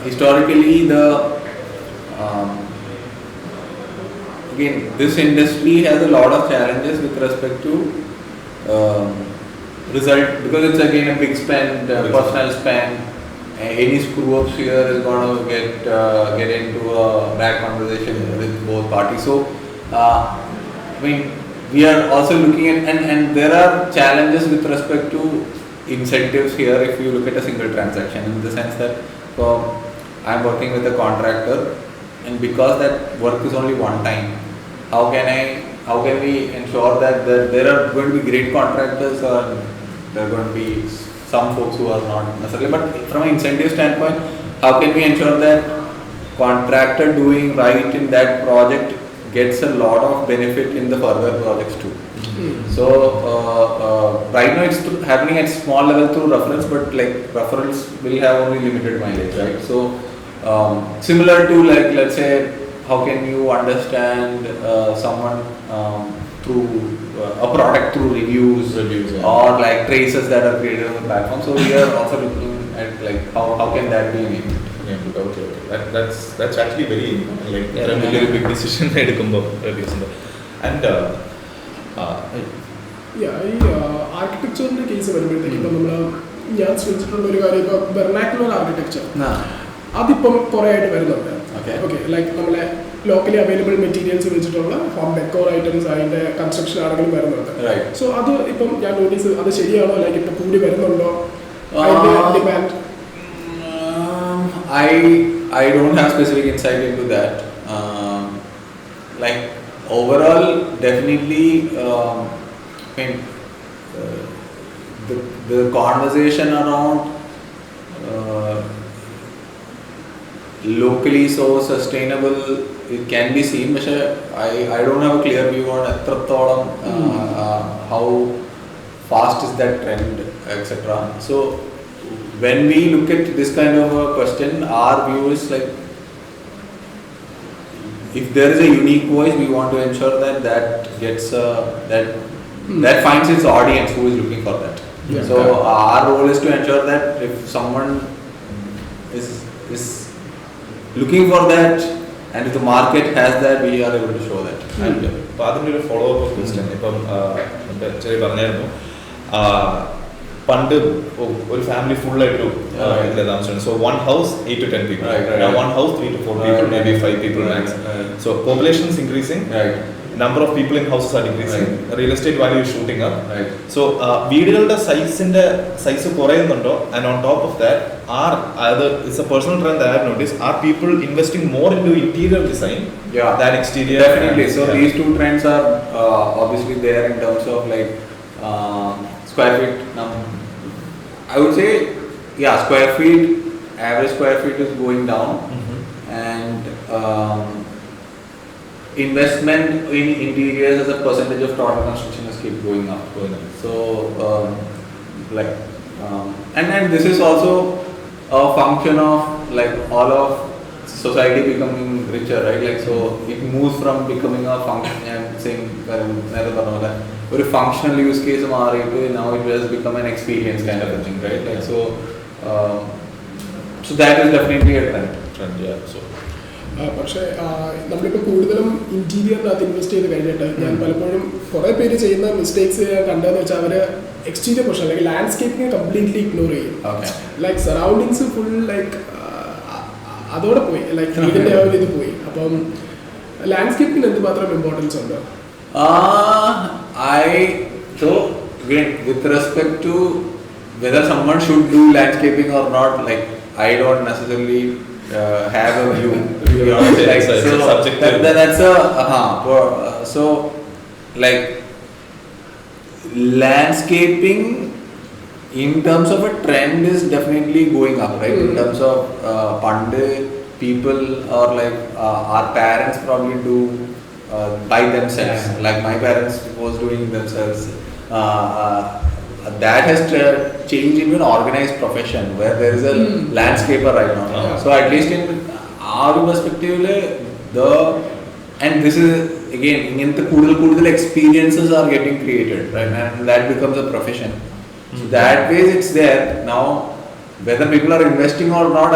Historically again, this industry has a lot of challenges with respect to result, because it's again a big spend, personal spend. Any screw ups here is going to get into a bad conversation with both parties. So I mean, we are also looking at, and there are challenges with respect to incentives here if you look at a single transaction, in the sense that I am working with a contractor, and because that work is only one time, how can we ensure that there are going to be great contractors, or there are going to be some folks who are not necessarily, but from an incentive standpoint, how can we ensure that contractor doing right in that project gets a lot of benefit in the further projects too. So right now it's happening at small level through referrals, but like referrals will have only limited mileage, right? So similar to like, let's say, how can you understand someone through a product through reviews or like traces that are created on the platform. So we are also looking at like how can that be enabled.
Okay. That's actually very like a very big decision and
ഈ ആർക്കിടെക്ചറിന്റെ case വരുമ്പോഴത്തേക്ക് ഇപ്പം നമ്മൾ ഞാൻ ശ്രദ്ധിച്ചിട്ടുള്ള ഒരു കാര്യം, ഇപ്പോൾ വെർനാക്കുലർ architecture അതിപ്പം കുറേ ആയിട്ട് വരുന്നുണ്ട്. ഓക്കെ, ലൈക്ക് നമ്മളെ ലോക്കലി അവൈലബിൾ മെറ്റീരിയൽസ് വെച്ചിട്ടുള്ള ഹോം ഡെക്കോർ ഐറ്റംസ് അതിൻ്റെ കൺസ്ട്രക്ഷൻ ആണെങ്കിലും വരുന്നുണ്ട്. സോ അത് ഇപ്പം ഞാൻ നോട്ടീസ് അത് ശരിയാണോ, ലൈക്ക് ഇപ്പം കൂടി വരുന്നുണ്ടോ അതിൻ്റെ demand?
I don't have specific insight into that. Like overall, definitely, I mean, the conversation around locally so sustainable, it can be seen, but I don't have a clear view on how fast is that trend, etc. So when we look at this kind of a question, our view is like, if there is a unique voice, we want to ensure that gets that finds its audience who is looking for that.
Yeah.
So our role is to ensure that if someone is looking for that, and if the market has that, we are able to show that. And
അപ്പോൾ അതിൻ്റെ ഒരു follow up question ഇപ്പം ചെറിയ പറഞ്ഞായിരുന്നു, പണ്ട് ഒരു family full ആയിട്ട് ഇതിലെ താമസിച്ചു. So 1 house 8 to 10 people. Now 1 house 3 to 4 people, maybe 5 people max. So population is increasing. Number of people in houses are decreasing. Real estate value is shooting up. So വീടുകളുടെ size കുറയുന്നുണ്ടോ? And on top of that, it's a personal trend that I have noticed, are people investing more into interior design than exterior?
Definitely. So these two trends are obviously there in terms of like square feet. I would say, square feet, average square feet is going down, and investment in interiors as a percentage of total construction is keep going up. So, and this is also a function of like all of society becoming richer, right? Like so, it moves from becoming a function and saying a functional use case now it has become an experience kind of a thing, right? Like so that is definitely a trend.
So
പക്ഷേ നമ്മളിപ്പോൾ കൂടുതലും ഇൻറ്റീരിയറിനകത്ത് invest ചെയ്ത് കഴിഞ്ഞിട്ട് ഞാൻ പലപ്പോഴും കുറേ പേര് ചെയ്യുന്ന മിസ്റ്റേക്സ് ഞാൻ കണ്ടതെന്ന് വെച്ചാൽ അവർ എക്സ്റ്റീരിയർ പോർഷൻ അല്ലെങ്കിൽ ലാൻഡ്സ്കേപ്പിംഗ് കംപ്ലീറ്റ്ലി ഇഗ്നോർ ചെയ്യും. ലൈക്ക് സറൗണ്ടിങ്സ് ഫുൾ ലൈക്ക് അതോടെ പോയി, ലൈക്ക് ഇതിൻ്റെ ആ ഒരു ഇത് പോയി. അപ്പം ലാൻഡ്സ്കേപ്പിംഗിന് എന്തുമാത്രം ഇമ്പോർട്ടൻസ് ഉണ്ട്?
So again, with respect to whether someone should do landscaping or not, like I don't necessarily have a view. Like, so like landscaping in terms of a trend is definitely going up, right? In terms of pandit people or like our parents probably do by themselves. Like my parents was doing themselves. That has changed into an organized profession where there is a landscaper right now. So at least in our perspective, and this is again in the kudal experiences are getting created, right? And that becomes a profession. So that way it's there. Now whether people are investing or not,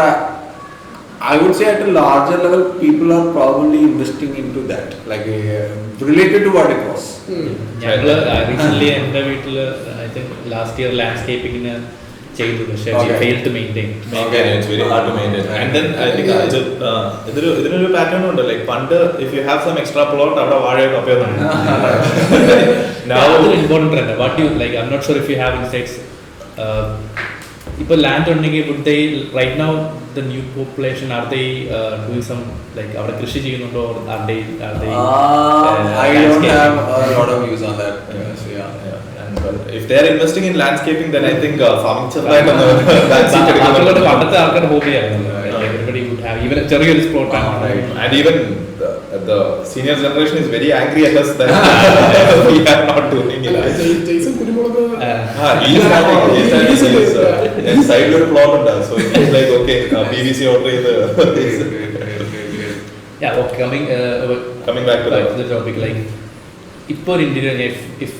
I would say at a larger level people are probably investing into that, like related to what it was.
Recently എൻ്റെ വീട്ടിൽ I think last year landscaping ചെയ്തു, പക്ഷേ we failed to maintain.
It's very hard to maintain. And then I think ഇതിനൊരു pattern ഉണ്ട്, like പണ്ട് if you have some extra plot അവിടെ വാഴയൊക്കെ അപ്പയുന്നുണ്ട്.
Now important trend. What do you like? I'm not sure if you have insights. ഇപ്പോൾ land ഉണ്ടെങ്കിൽ would they right now the new population, are they doing some like അവിടെ കൃഷി ചെയ്യുന്നുണ്ടോ, are they
I don't have a lot of views on that.
And if they are investing in landscaping, then I think farming
പണ്ടത്തെ ആൾക്കാരുടെ ഹോബിയായിരുന്നു. Everybody would have even a ചെറിയൊരു plot.
And even the senior generation is very angry at us that we are not doing it.
Jason കുരുമുളക്
he's side ഒരു plot ഉണ്ട്, so it's like okay, PVC order ചെയ്ത്.
Yeah, okay,
coming back to
the topic, like ഇപ്പോൾ interior, if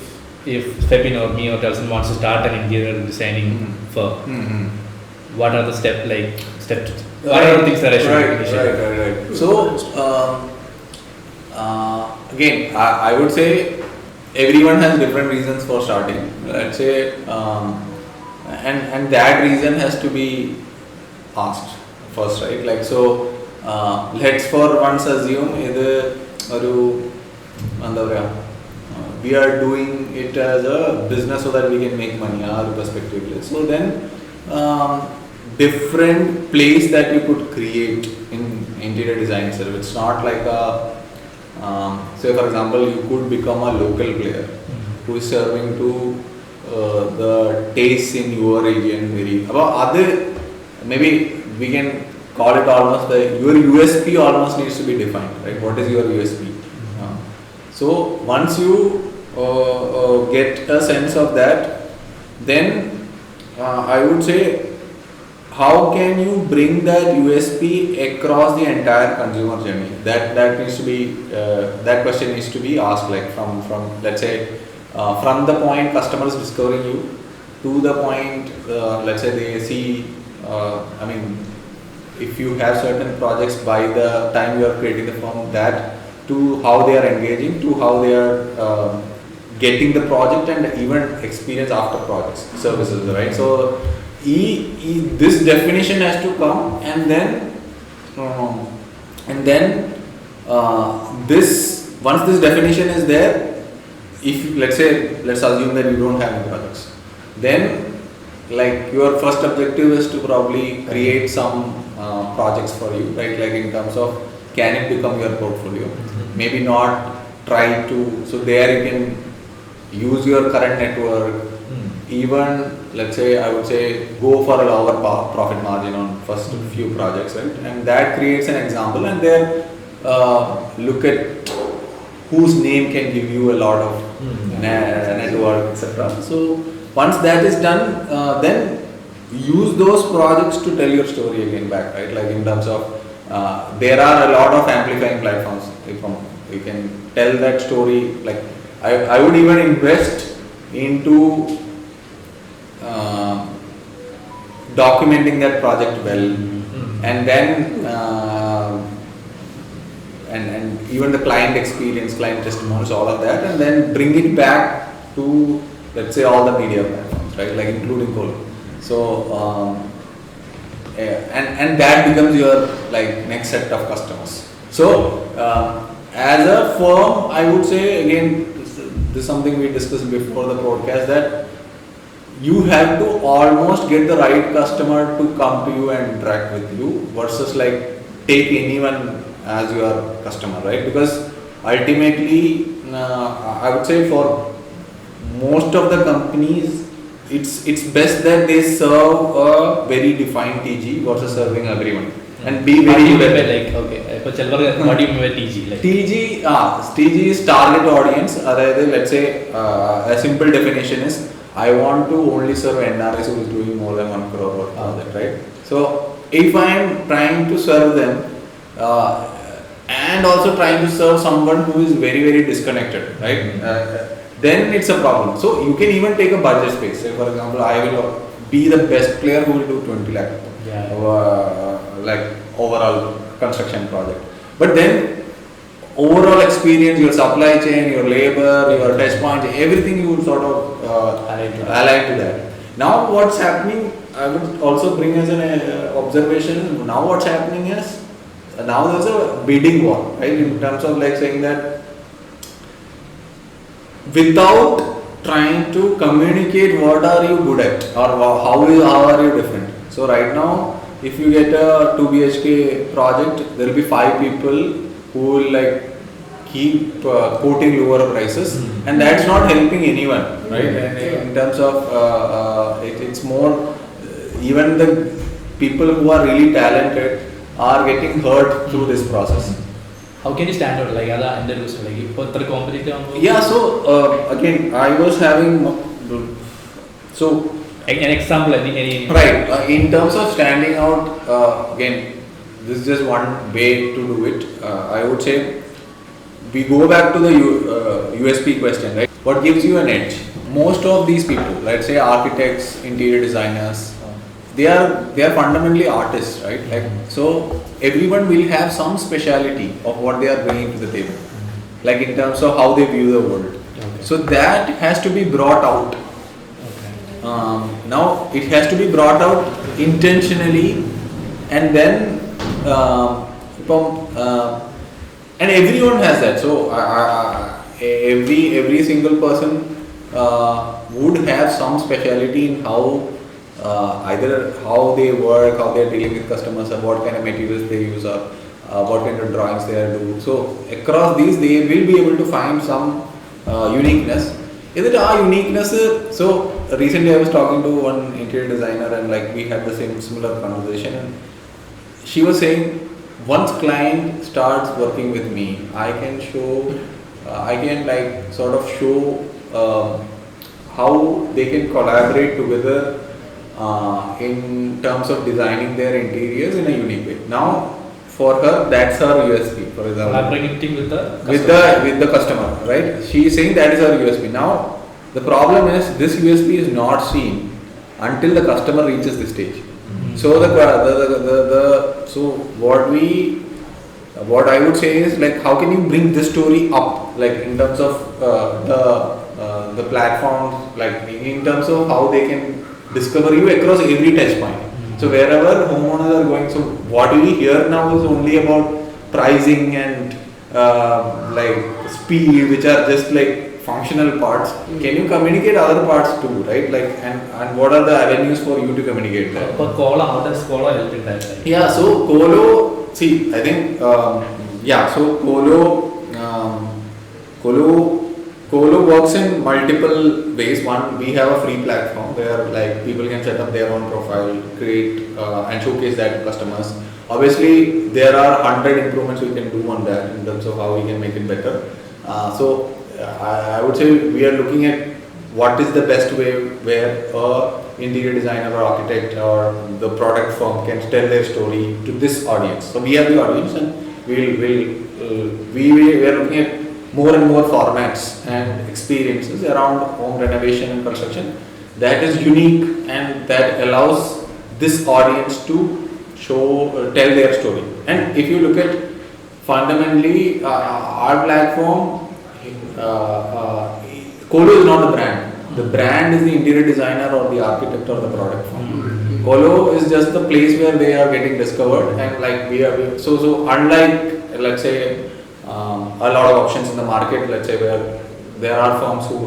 Febin or me or Delson wants to start an interior designing firm, what are the steps? What are the things that I should initiate?
Right. So again, I would say everyone has different reasons for starting. Let's say, and that reason has to be asked first, right? Like so, let's for once assume ഇത് ഒരു എന്താ പറയുക we are doing it as a business so that we can make money ആ ഒരു perspective. So then different place that you could create in interior design itself. It's not like a say for example you could become a local player who is serving to the tastes in your region very about other, maybe we can call it almost your USP almost needs to be defined, right? What is your USP? So once you get a sense of that, then I would say how can you bring that USP across the entire consumer journey? That needs to be that question needs to be asked, like from let's say from the point customers discovering you to the point let's say they see I mean if you have certain projects by the time you are creating the form, that to how they are engaging, to how they are getting the project and even experience after projects services, right? So this definition has to come, and then this once this definition is there, if let's assume that you don't have any projects, then like your first objective is to probably create some projects for you, right? Like in terms of can it become your portfolio? Maybe not try to, so there you can use your current network, even let's say I would say go for a lower profit margin on first few projects, right? And that creates an example, and then look at whose name can give you a lot of network, etc. So once that is done, then use those projects to tell your story again back, right? Like in terms of there are a lot of amplifying platforms. You can tell that story. Like I would even invest into documenting that project well, and then and even the client experience, client testimonials, all of that, and then bring it back to let's say all the media platforms, right? Like including Kolo. So and that becomes your like next set of customers. So as a firm, I would say again, this is something we discussed before the podcast, that you have to almost get the right customer to come to you and interact with you versus like take anyone as your customer, right? Because ultimately I would say for most of the companies it's best that they serve a very defined TG versus serving everyone and be very good at
like okay what do you mean by TG? Like
TG is target audience. Let's say a simple definition is I want to only serve NRIs who is doing more than 1 crore worth of that, right? So if I am trying to serve them and also trying to serve someone who is very very disconnected, right? Then it's a problem. So you can even take a budget space. Say for example, I will be the best player who will do 20 lakh like overall construction project. But then overall experience, your supply chain, your labor, your touch point, everything you would sort of align to that. Now what's happening, I would also bring as an observation, now what's happening is now there's a bidding war, right? In terms of like saying that without trying to communicate what are you good at or how are you different. So right now if you get a 2 BHK project, there will be 5 people who will like keep quoting lower prices, and that's not helping anyone, right? And in terms of it's more even the people who are really talented are getting hurt through this process.
How can you stand out? Like other interviews, like if you're competitive.
Yeah. So again, I was having so
an example. Any
right in terms of standing out. Again, this is just one way to do it. I would say we go back to the USP question, right? What gives you an edge? Most of these people, let's say architects, interior designers, they are fundamentally artists, right? Like so everyone will have some speciality of what they are bringing to the table, like in terms of how they view the world.
Okay.
So that has to be brought out.
Okay.
Now it has to be brought out intentionally, and then and everyone has that. So every single person would have some speciality in how either how they work, how they are dealing with customers, or what kind of materials they use, or what kind of drawings they are doing. So across these, they will be able to find some uniqueness. Is it our uniqueness? So recently I was talking to one interior designer, and like we had the similar conversation, and she was saying, once client starts working with me, I can like sort of show how they can collaborate together in terms of designing their interiors in a unique way. Now, for her, that's her USP. For example,
collaborating with the
customer, right? She is saying that is her USP. Now, the problem is this USP is not seen until the customer reaches this stage. So what I would say is, like, how can you bring this story up, like in terms of the platforms, like in terms of how they can discover you across every touch point. So wherever homeowners are going, so what we hear now is only about pricing and like speed, which are just like functional parts. Can you communicate other parts too, right? Like, and what are the avenues for you to communicate that?
But Kolo, how does Kolo help in that? Like?
Yeah, so Kolo, see, I think, so Kolo works in multiple ways. One, we have a free platform where like people can set up their own profile, create and showcase that to customers. Obviously, there are 100 improvements we can do on that in terms of how we can make it better. I would say we are looking at what is the best way where a interior designer or architect or the product firm can tell their story to this audience. So we have the audience, and we are looking at more and more formats and experiences around home renovation and construction that is unique and that allows this audience to tell their story. And if you look at fundamentally our platform, Kolo is not the brand. The brand is the interior designer or the architect or the product firm. Kolo is just the place where they are getting discovered, and like so unlike, let's say, a lot of options in the market, let's say, where there are firms who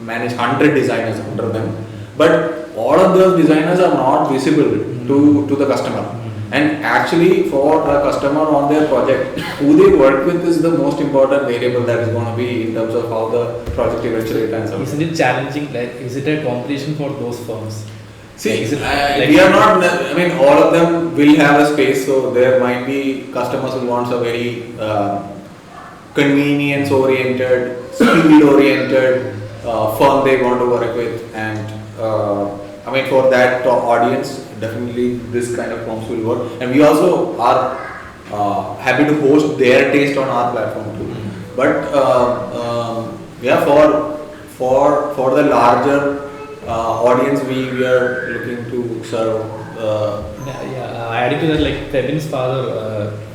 manage 100 designers under them, but all of those designers are not visible to the customer. And actually, for the customer on their project, who they work with is the most important variable that is going to be in terms of how the project eventually turns out.
Isn't it challenging? Like, is it a competition for those firms?
See, we are not, I mean, all of them will have a space, so there might be customers who want a very convenience-oriented, speed-oriented firm they want to work with, and I mean, for that audience, definitely this kind of firms will work. And we also are happy to host their taste on our platform too. But for the larger audience, we are looking to serve.
Adding to that, like Febin's father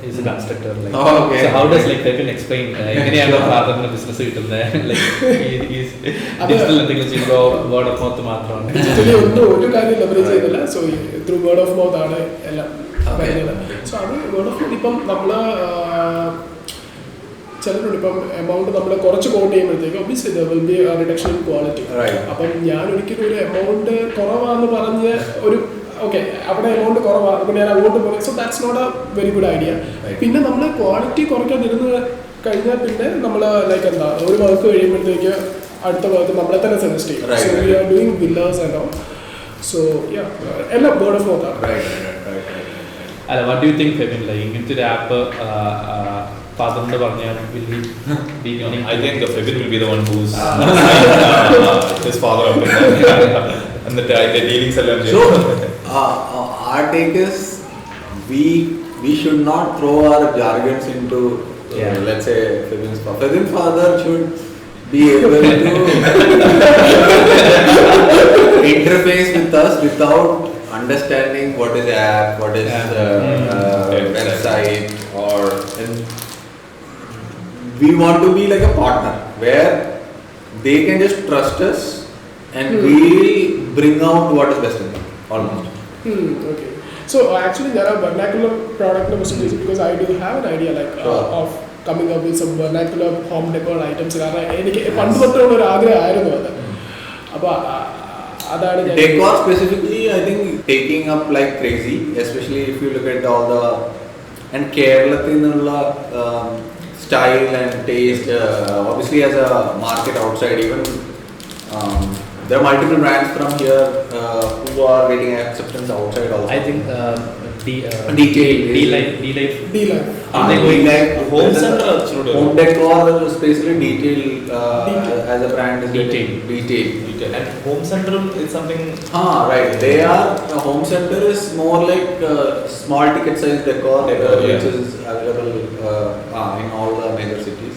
is a constructor. Like,
okay.
So how does like Febin explain? എങ്ങനെയാണ് ഫാദറിന്റെ business കിട്ടുന്നത്? Like digital എന്തെങ്കിലും ചെയ്യുമ്പോ word of mouth മാത്രമാണ്.
Digitally ഒരു കാര്യം leverage ചെയ്തില്ല. So through word of mouth ആണ് എല്ലാം വരുന്നത്. സോ അത് വേർഡ് ഓഫ് മൗത്ത് ഇപ്പം നമ്മള് ചിലരുണ്ട് ഇപ്പം എമൗണ്ട് നമ്മൾ കുറച്ച് കോട്ട് ചെയ്യുമ്പോഴത്തേക്ക് obviously there will be reduction in quality. അപ്പം ഞാൻ ഒരിക്കലും ഒരു എമൗണ്ട് കുറവാന്ന് പറഞ്ഞ് ഒരു ഓക്കെ അവിടെ എമൗണ്ട് കുറവാണ് അപ്പം ഞാൻ അങ്ങോട്ട് പോയി. So that's not a very good idea. പിന്നെ നമ്മൾ ക്വാളിറ്റി കുറയ്ക്കാതിരുന്ന് കഴിഞ്ഞാൽ പിന്നെ നമ്മൾ ലൈക്ക് എന്താ ഒരു വർക്ക് കഴിയുമ്പോഴത്തേക്ക് അടുത്ത വർക്ക് നമ്മളെ തന്നെ സജസ്റ്റ് ചെയ്യും. So we are doing Villiers and all. So എല്ലാം വേർഡ് ഓഫ് മൗത്ത് ആണ്.
അല്ല, what do you think Febin? Like ഇങ്ങനത്തെ ഒരു ആപ്പ് ഫാദറിന്റെ പറഞ്ഞാൽ
I think Febin will be the one who's his father up and the dealings are
so our take is we should not throw our jargons into let's say Febin's father should be able to interface with us without understanding what is app, what is website, or we want to be like a partner where they can just trust us and we'll bring out what is best in them, almost.
Okay. So actually there are vernacular product because I do have an idea like of coming up with some vernacular home decor items. കാരണം എനിക്ക് പണ്ട് തൊട്ടുള്ള ഒരു ആഗ്രഹമായിരുന്നു അത്. അപ്പോൾ അതാണ് ഞാൻ
Decor specifically, I think taking up like crazy, especially if you look at all the and കേരളത്തിൽ നിന്നുള്ള style and taste. Obviously, as a market outside, even there are multiple brands from here who are getting acceptance outside also.
I think
Detail.
D-Life.
Home center actually.
Home decor is basically detail as a brand is
Detail.
Detail.
And home center is something.
Right. They are home center is more like small ticket size decor, which is available in all the major cities.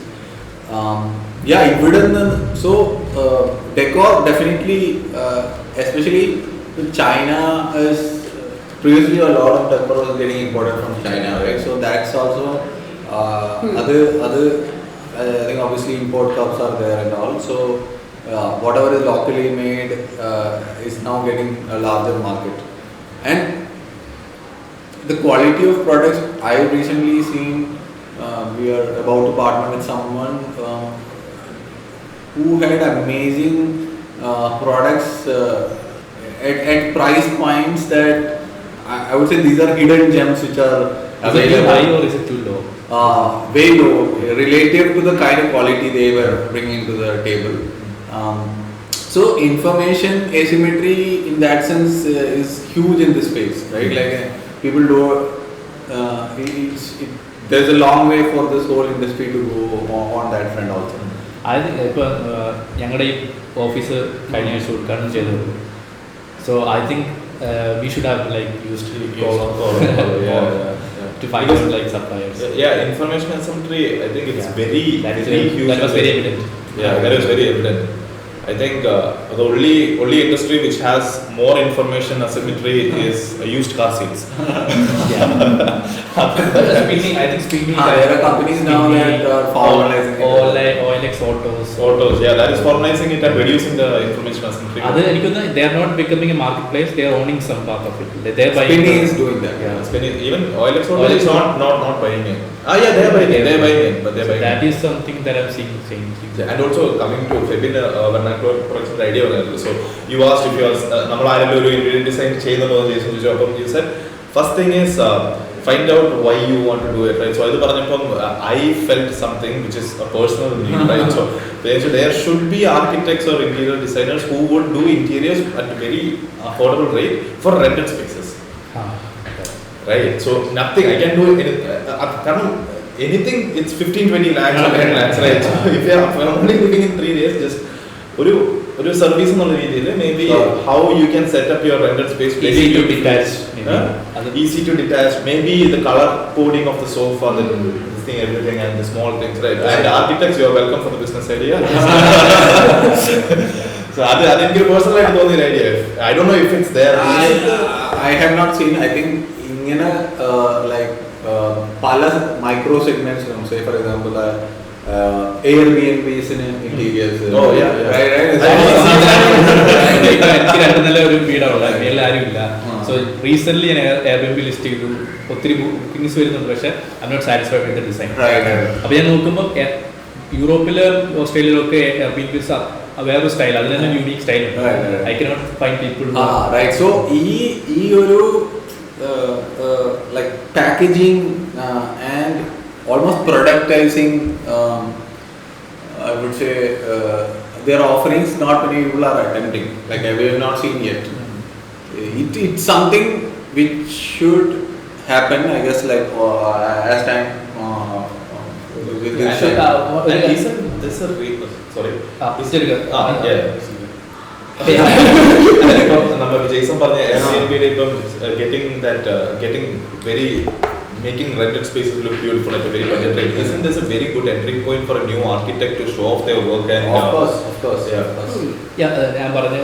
So decor definitely, especially in China, is previously a lot of decor was getting imported from China, right? So that's also other I think obviously import cups are there and all. So whatever is locally made is now getting a larger market. And the quality of products, I recently seen, we are about to partner with someone who had amazing products at price points that I would say these are hidden gems which are
Is it too high or is it too low?
Way low relative to the kind of quality they were bringing to the table. So information asymmetry in that sense is huge in this space, right? Like people do. There's a long way for this whole industry to go on that front also.
I think ഇപ്പോൾ ഞങ്ങളുടെ ഈ office കഴിഞ്ഞ ആഴ്ച ഉദ്ഘാടനം ചെയ്തത്. So I think we should have like used Kolo to find out like suppliers.
Yeah, information asymmetry. I think it's very huge.
That was very evident.
Yeah, that was very evident. I think the only industry which has more information asymmetry is used car sales.
Speaking
there are companies now that are formalizing it.
OLX Autos.
Yeah, that is formalizing it and reducing the information asymmetry.
They are not becoming a marketplace. They are owning some part of it. They are buying.
Spinny is doing that.
Yeah.
Spinny, even OLX Autos is not buying it. They are buying it, but they are buying
That
it.
is something that I'm seeing changing.
Yeah, and also coming to Febin vernacular production idea. So you asked if you are നമ്മൾ ആരെങ്കിലും ഒരു interior design ചെയ്യുന്നതോ ചോദിച്ചു. അപ്പം you said first thing is find out why you want to do it, right? So അത് പറഞ്ഞപ്പം I felt something which is a personal need, right? So there should be architects or interior designers who would do interiors at a very affordable rate for rented spaces. Right? So nothing I can do anything, it's 15-20 lakhs or 10 lakhs, right? So if you are only living in 3 days, just ഒരു service എന്നുള്ള രീതിയിൽ maybe how you can set up your rented space,
Easy to detach.
Easy to detach, maybe the color coding of the sofa, the thing, everything, and the small things, right? And architects, you are welcome for the business idea. So that is your personal idea. I don't know if it's there.
I have not seen. I think like പല micro segments, say for example Airbnbs in interiors. Right.
എനിക്ക് രണ്ട് നല്ല ഒരു വീടാണ്, മേളിൽ ആരും ഇല്ല. So recent ഞാൻ Airbnb ലിസ്റ്റ് ചെയ്തു, ഒത്തിരി ബുക്കിംഗ്സ് വരുന്നുണ്ട്, പക്ഷേ I am not satisfied with the design. അപ്പോൾ ഞാൻ നോക്കുമ്പോൾ യൂറോപ്പിലും ഓസ്ട്രേലിയയിലൊക്കെ Airbnbs വേറൊരു സ്റ്റൈൽ, അതിന് തന്നെ യൂണീക് സ്റ്റൈൽ ഉണ്ട്. I cannot find people.
Right. So ഈ ഒരു like packaging and almost productizing, I would say their offerings, not many people are attempting, like we have not seen yet. It's something which should happen, I guess, like as time with this
this a great sorry നമ്മൾ Jason പറഞ്ഞ Airbnb ഇപ്പം getting very making rented spaces look beautiful at a very budget rate. Isn't this a very good entry point for a new architect to show off their work? And
of course,
ഞാൻ പറഞ്ഞ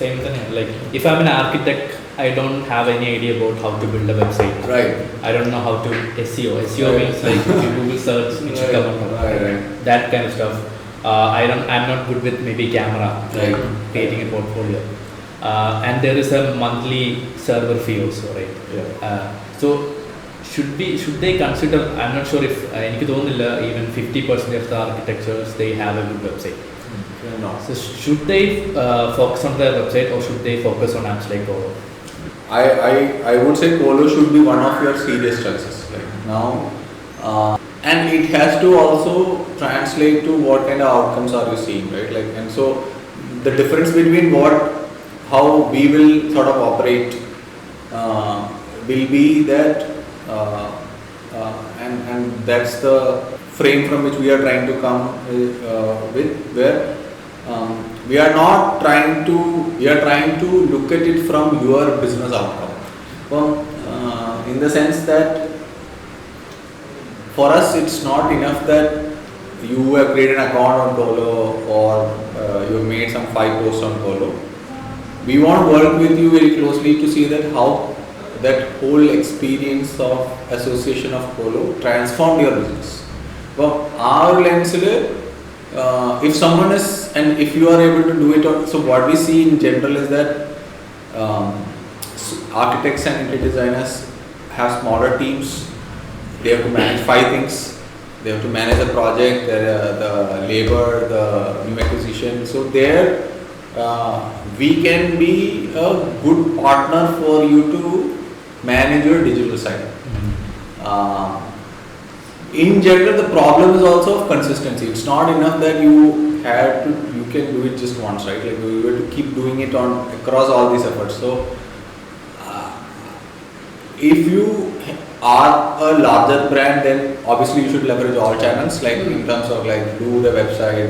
same തന്നെയാണ്. Like if I am an architect, I don't have any idea about how to build a website.
Right.
I don't know how to SEO. SEO means like if you Google search, it should come up.
Right.
That kind of stuff. I'm not good with maybe camera,
right,
creating a portfolio. and there is a monthly server fee also, right? So should they consider, I'm not sure if എനിക്ക് തോന്നുന്നില്ല even 50% of the architectures they have a good website.
No.
So should they focus on their website or should they focus on apps like Kolo?
I would say Kolo should be one of your serious choices. Like now, and it has to also translate to what kind of outcomes are you seeing, right? Like, and so the difference between how we will sort of operate will be that, and that's the frame from which we are trying to come with, where we are trying to look at it from your business outcome. Well, in the sense that for us it's not enough that you have created an account on Kolo or you have made some 5 posts on Kolo. We want to work with you very closely to see that how that whole experience of association of Kolo transformed your business. Well, our lens if someone is, and if you are able to do it, so what we see in general is that architects and interior designers have smaller teams. They have to manage 5 things. They have to manage the project, the labor, the new acquisition. So there we can be a good partner for you to manage your digital side. In general, the problem is also of consistency. It's not enough that you can do it just once, right? Like you have to keep doing it across all these efforts. So if you are a larger brand, then obviously you should leverage all channels, like in terms of like do the website,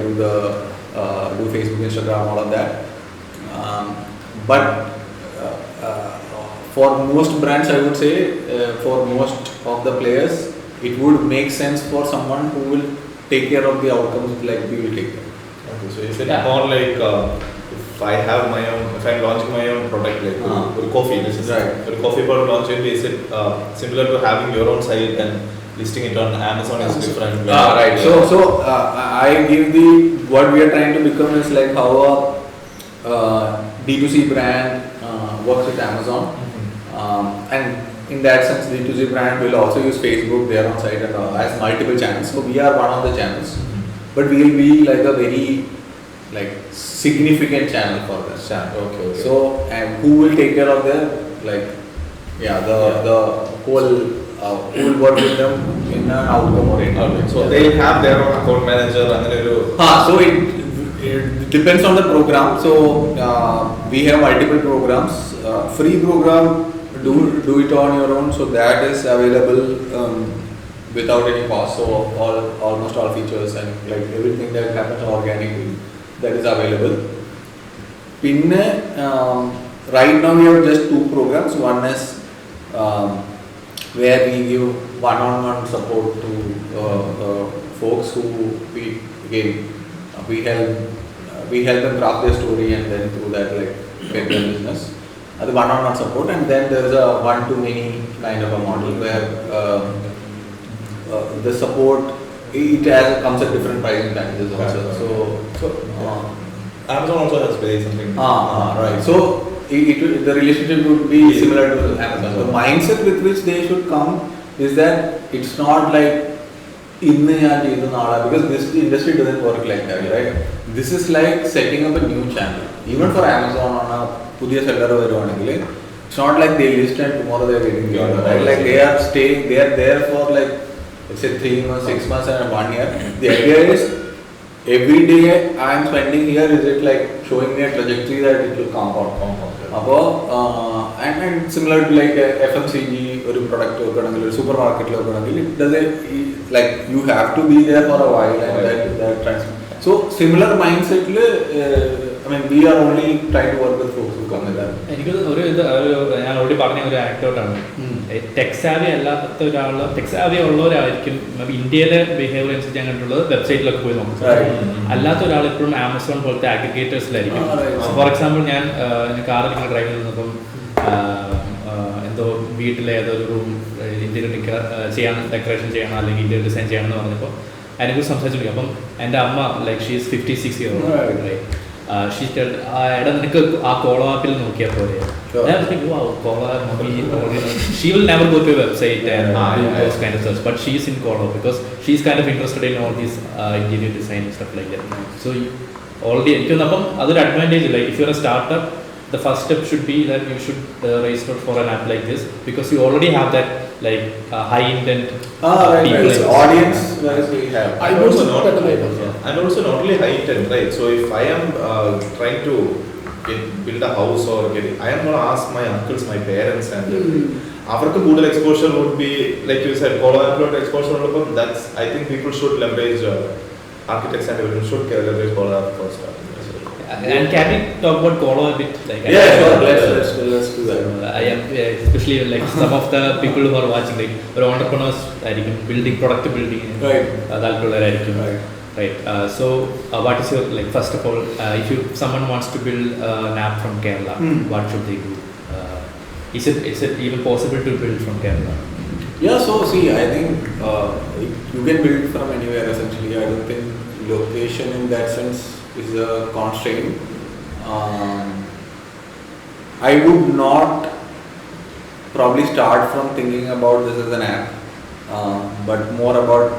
do Facebook, Instagram, all of that. But for most brands, I would say, for most of the players, it would make sense for someone who will take care of the outcomes like we will take care.
Okay, so is it more like if I'm launching my own product, like coffee, this is
right.
A coffee product launching, is it similar to having your own site and listing it on Amazon is different?
Right. So I give what we are trying to become is like how a D2C brand works with Amazon. And in that sense, D2C brand will also use Facebook, their own site, and has multiple channels. So we are one of the channels, but we will be like a very significant channel for this.
Okay.
So, and who will take care of the whole who will work with them in an outcome oriented.
Okay. So they have their own account manager and
so it depends on the program. So we have multiple programs. Free program, do it on your own. So that is available without any cost. So almost all features and like everything that happens organically, that is available. Right now we have just 2 programs. One is where we give one-on-one support to folks who we help them craft their story and then through that like get their business. The one-on-one support, and then there is a one-to-many kind of a model where the support comes at different pricing packages also. So
Amazon also has paid something.
Right. So the relationship would be similar to Amazon. The mindset with which they should come is that it's not like because this industry doesn't work like that, right? This is like setting up a new channel. Even for Amazon on a പുതിയ seller വരുവാണെങ്കിൽ it's not like they list and tomorrow they are getting the order, right? Like they are there for like let's say 3 months, 6 months and 1 year. The idea is every day I am spending here, is it like showing me a trajectory that it will compound. And similar to like FMCG or product or supermarket, it doesn't like you have to be there for a while and that transfer. So similar mindset, I mean we are only trying to work with folks who come with that.
എനിക്ക് ഞാൻ already പറഞ്ഞ ഒരു ആക്ടൗട്ടാണ് tech Xavi അല്ലാത്ത tech Xavi ഉള്ളവരായിരിക്കും ഇന്ത്യയിലെ behaviour അനുസരിച്ച് ഞാൻ കണ്ടിട്ടുള്ളത് വെബ്സൈറ്റിലൊക്കെ പോയി നോക്കും. അല്ലാത്ത ഒരാൾ എപ്പോഴും ആമസോൺ പോലത്തെ അഗ്രിഗേറ്റേഴ്സിലായിരിക്കും. ഫോർ എക്സാമ്പിൾ ഞാൻ കാറിൽ ഇങ്ങനെ ഡ്രൈവ് ചെയ്യുന്നപ്പം എന്തോ വീട്ടിലെ ഏതൊരു റൂം ഇന്ത്യയിൽ ചെയ്യാൻ ഡെക്കറേഷൻ ചെയ്യണം അല്ലെങ്കിൽ ഇന്ത്യയിൽ ഡിസൈൻ ചെയ്യണം എന്ന് പറഞ്ഞപ്പോൾ അതിനെക്കുറിച്ച് സംസാരിച്ചിരിക്കും. അപ്പം എൻ്റെ അമ്മ like she is 56 years old, right? she told, എടാ നിനക്ക് ആ കോളോ ആപ്പിൽ നോക്കിയാൽ പോലെ.
Sure.
I was like, wow, Kolo app, she will never go to a website and do those kind of stuff, but she's in Kolo because she's kind of interested in all these interior design and stuff like that. So already, എനിക്കൊന്നപ്പം അതൊരു advantage ഇല്ല. If you're a startup, the first step should be that you should register for an app like this because you already have that like high intent people.
Right. Audience wise we have.
I
also
also
not,
not
and also not only high intent, right? So if I am trying to build a house or I am going to ask my uncles, my parents, and അവർക്ക് കൂടുതൽ exposure would be like you said, Kolo app exposure ഉള്ളപ്പോൾ that's I think people should leverage architects and everyone should leverage Kolo app first.
And can we talk about Kolo a bit? Like,
Sure. Let's do that.
I am especially like some of the people who are watching, like ഒരു entrepreneurs ആയിരിക്കും, building product building
Right.
താല്പര്യമുള്ളവരായിരിക്കും. Right. So what is your, like, first of all, if someone wants to build an app from Kerala, what should they do? Is it even possible to build from Kerala?
Yeah, so see, I think you can build from anywhere essentially. I don't think location in that sense is a constraint. I would not probably start from thinking about this as an app, but more about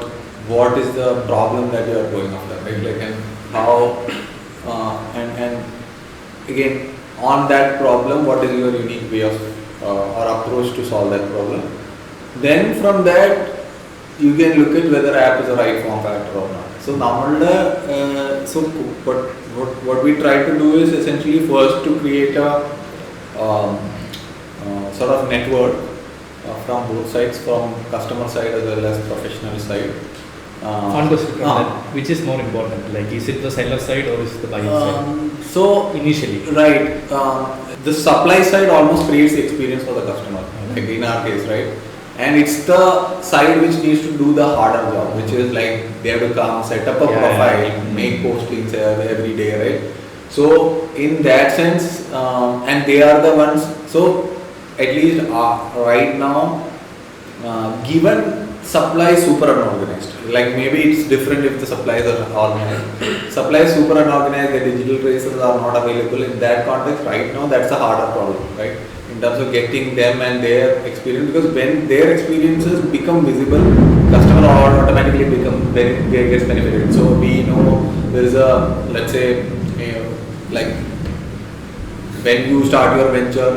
what is the problem that you are going after, right? Like, and how, and again, on that problem, what is your unique way of or approach to solve that problem? Then from that, you can look at whether app is a right form factor or not. So so what we try to do is essentially first to create a sort of network from both sides, from customer side as well as professional side.
One question from that, which is more important? Like, is it the seller side or is it the buyer side?
So
Initially,
right, the supply side almost creates the experience for the customer, like in our case, right? And it's the side which needs to do the harder job, which is like they have to come, set up a profile, make postings every day, right? So in that sense, and they are the ones, so at least right now, given supply is super unorganized, like maybe it's different if the supplies are organized. Supply is super unorganized, the digital traces are not available. In that context, right now, that's a harder problem, right? In terms of getting them and their experience, because when their experiences become visible, customer automatically gets benefited. So we know there is a, let's say, like when you start your venture,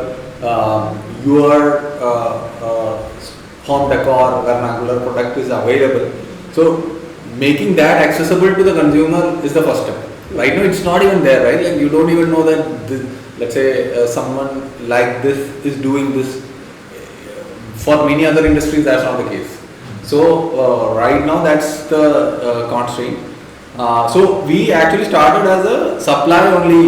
your home decor vernacular product is available. So making that accessible to the consumer is the first step. Right now it's not even there, right? Like you don't even know that this, let's say someone like this is doing this. For many other industries that's not the case. So right now that's the constraint. So we actually started as a supply only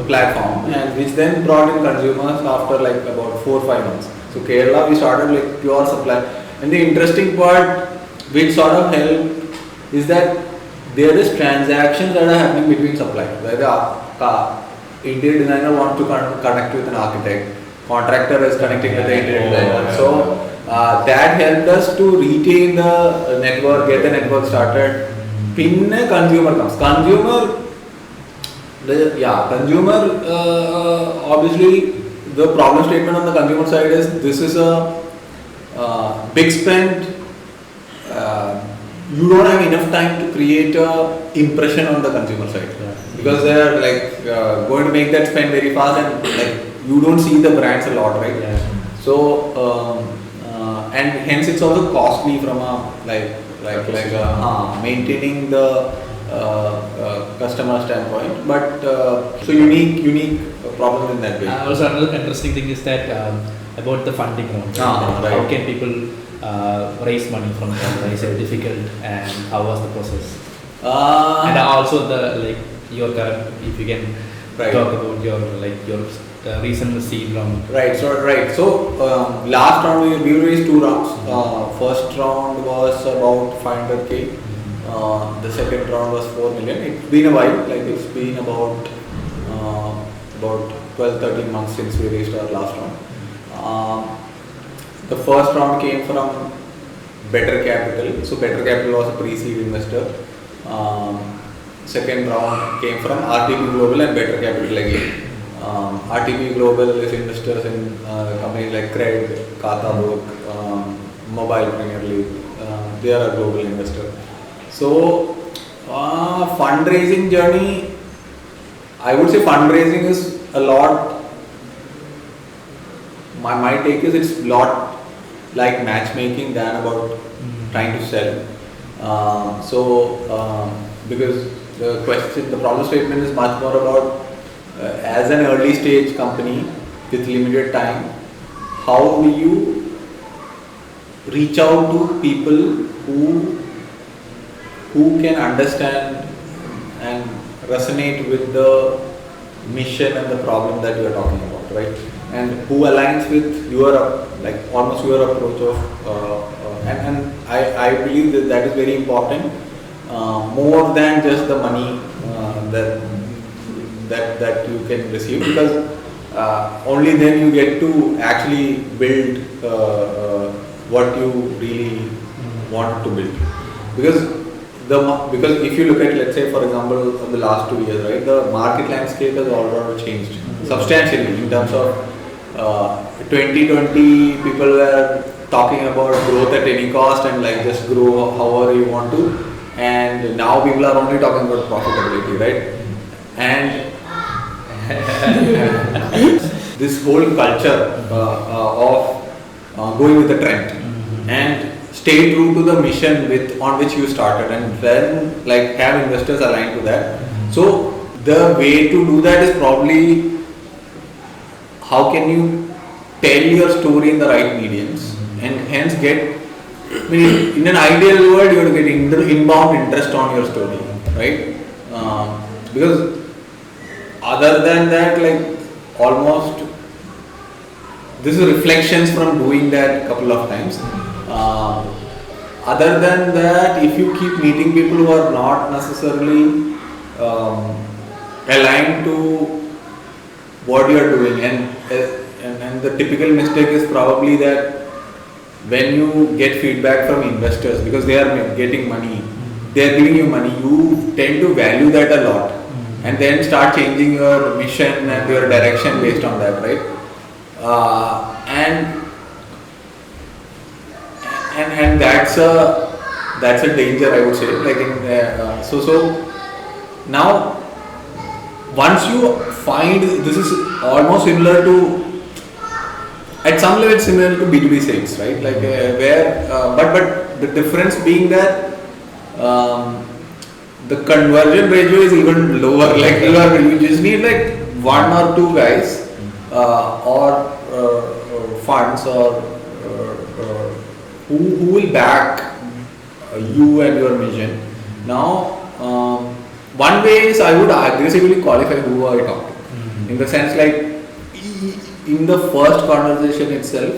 platform, and which then brought in consumers after like about 4 or 5 months. So Kerala we started like pure supply, and the interesting part which sort of helped is that there is transactions that are happening between suppliers. Where the interior designer wants to connect with an architect, contractor is connecting with the interior designer. So that helped us to retain the network, get the network started. Pinne consumer comes. Consumer obviously the problem statement on the consumer side is this is a big spend. You don't have enough time to create a impression on the consumer side, because they are like going to make that spend very fast, and like you don't see the brands a lot, right? So and hence it's also costly from a maintaining the customer standpoint, but so unique problems in that way.
Also another interesting thing is that about the funding round.
Right.
How can people raise money from Kerala? Is it difficult, and how was the process? And also the like your current, if you can talk about your recent seed round.
Right. So last round we raised 2 rounds. First round was about 500k. The second round was 4 million. It's been a while. Like it's been about 12-13 months since we raised our last round. The first round came from Better Capital. So Better Capital was a pre-seed investor. second round came from RTP Global and Better Capital again. RTP Global is investors in companies like Cred, Katabook, Mobile Premier League. They are a global investor. So fundraising journey, I would say fundraising is a lot. My take is it's a lot like matchmaking than about trying to sell. Because the problem statement is much more about as an early stage company with limited time, how do you reach out to people who can understand and resonate with the mission and the problem that you are talking about, right? And who aligns with your almost your approach of and I believe that is very important, more than just the money that you can receive, because only then you get to actually build what you really want to build. Because if you look at, let's say for example, of the last 2 years, right, the market landscape has all changed substantially in terms of 2020 people were talking about growth at any cost and like just grow however you want to, and now people are only talking about profitability, right? And this whole culture of going with the trend and stay true to the mission on which you started, and then like have investors aligned to that. So the way to do that is probably how can you tell your story in the right mediums and hence get, I mean, in an ideal world you are getting inbound interest on your story, right? Because other than that, like almost this is reflections from doing that couple of times. Other than that, if you keep meeting people who are not necessarily aligned to what you are doing, and the typical mistake is probably that when you get feedback from investors, because they are getting money, they are giving you money, you tend to value that a lot, and then start changing your mission and your direction based on that, right? And that's a danger, I would say. Like so now once you find, this is almost similar to, at some level similar to B2B sales, right? Like but the difference being that the conversion ratio is even lower. Like you just need like 1 or 2 guys or funds or who will back you and your mission. Now one way is I would aggressively qualify who I talk to, in the sense like in the first conversation itself,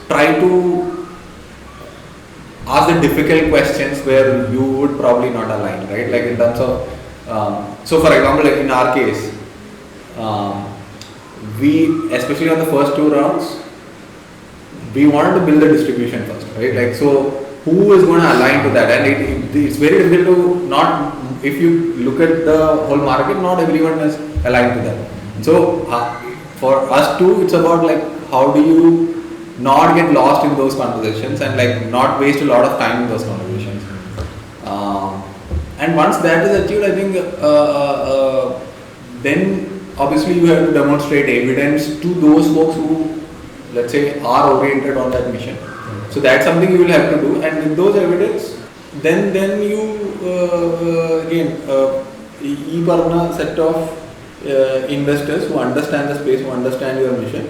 try to ask the difficult questions where you would probably not align, right? Like in terms of, so for example, like in our case, we, especially on the first 2 rounds, we wanted to build the distribution first, right? Like, so who is going to align to that? And it's very difficult to not, if you look at the whole market, not everyone is aligned to that. So for us too, it's about like how do you not get lost in those conversations and like not waste a lot of time in those conversations. And once that is achieved, I think then obviously you have to demonstrate evidence to those folks who, let's say, are oriented on that mission. So that's something you will have to do, and with those evidence, then you again a set of investors who understand the space, who understand your mission.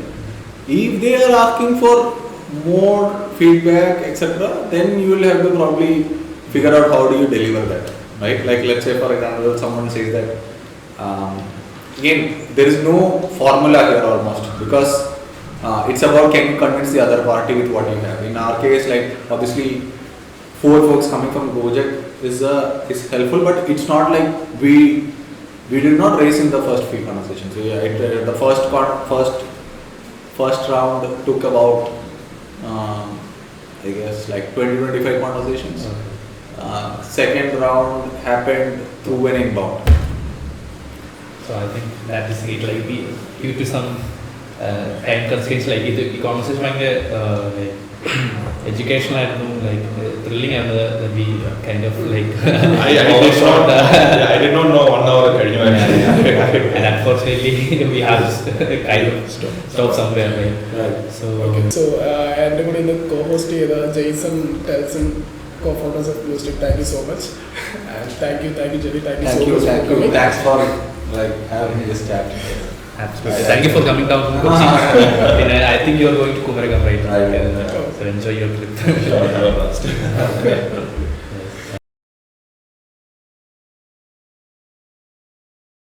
If they are asking for more feedback, etc., then you will have to probably figure out how do you deliver that, right? Like let's say for example, someone says that again there is no formula here almost, because it's about can you convince the other party with what you have. In our case, like obviously 4 folks coming from Gojek is helpful, but it's not like we did not race in the first few conversations. So yeah, the first round took about I guess like 20-25 conversations. Second round happened through an inbound.
So I think that is it. Like we due to some time constraints, like the conversation ഭയങ്കര educational ആയിരുന്നു, like thrilling ആയിരുന്നു. That we kind of like
I did not know 1 hour കഴിഞ്ഞു.
And unfortunately we have to kind of stop somewhere. Right. So
എൻ്റെ കൂടെ ഇന്ന് co-host ചെയ്ത Jaison Telson, co-founders of Blusteak, thank you so much. And thank you Jery, thank you so much for coming.
Thanks for having this chat.
absolutely. Thank you for coming down from Kochi. And I think you are going to Kumaragam, right?
Right.
So enjoy your trip.
Sure.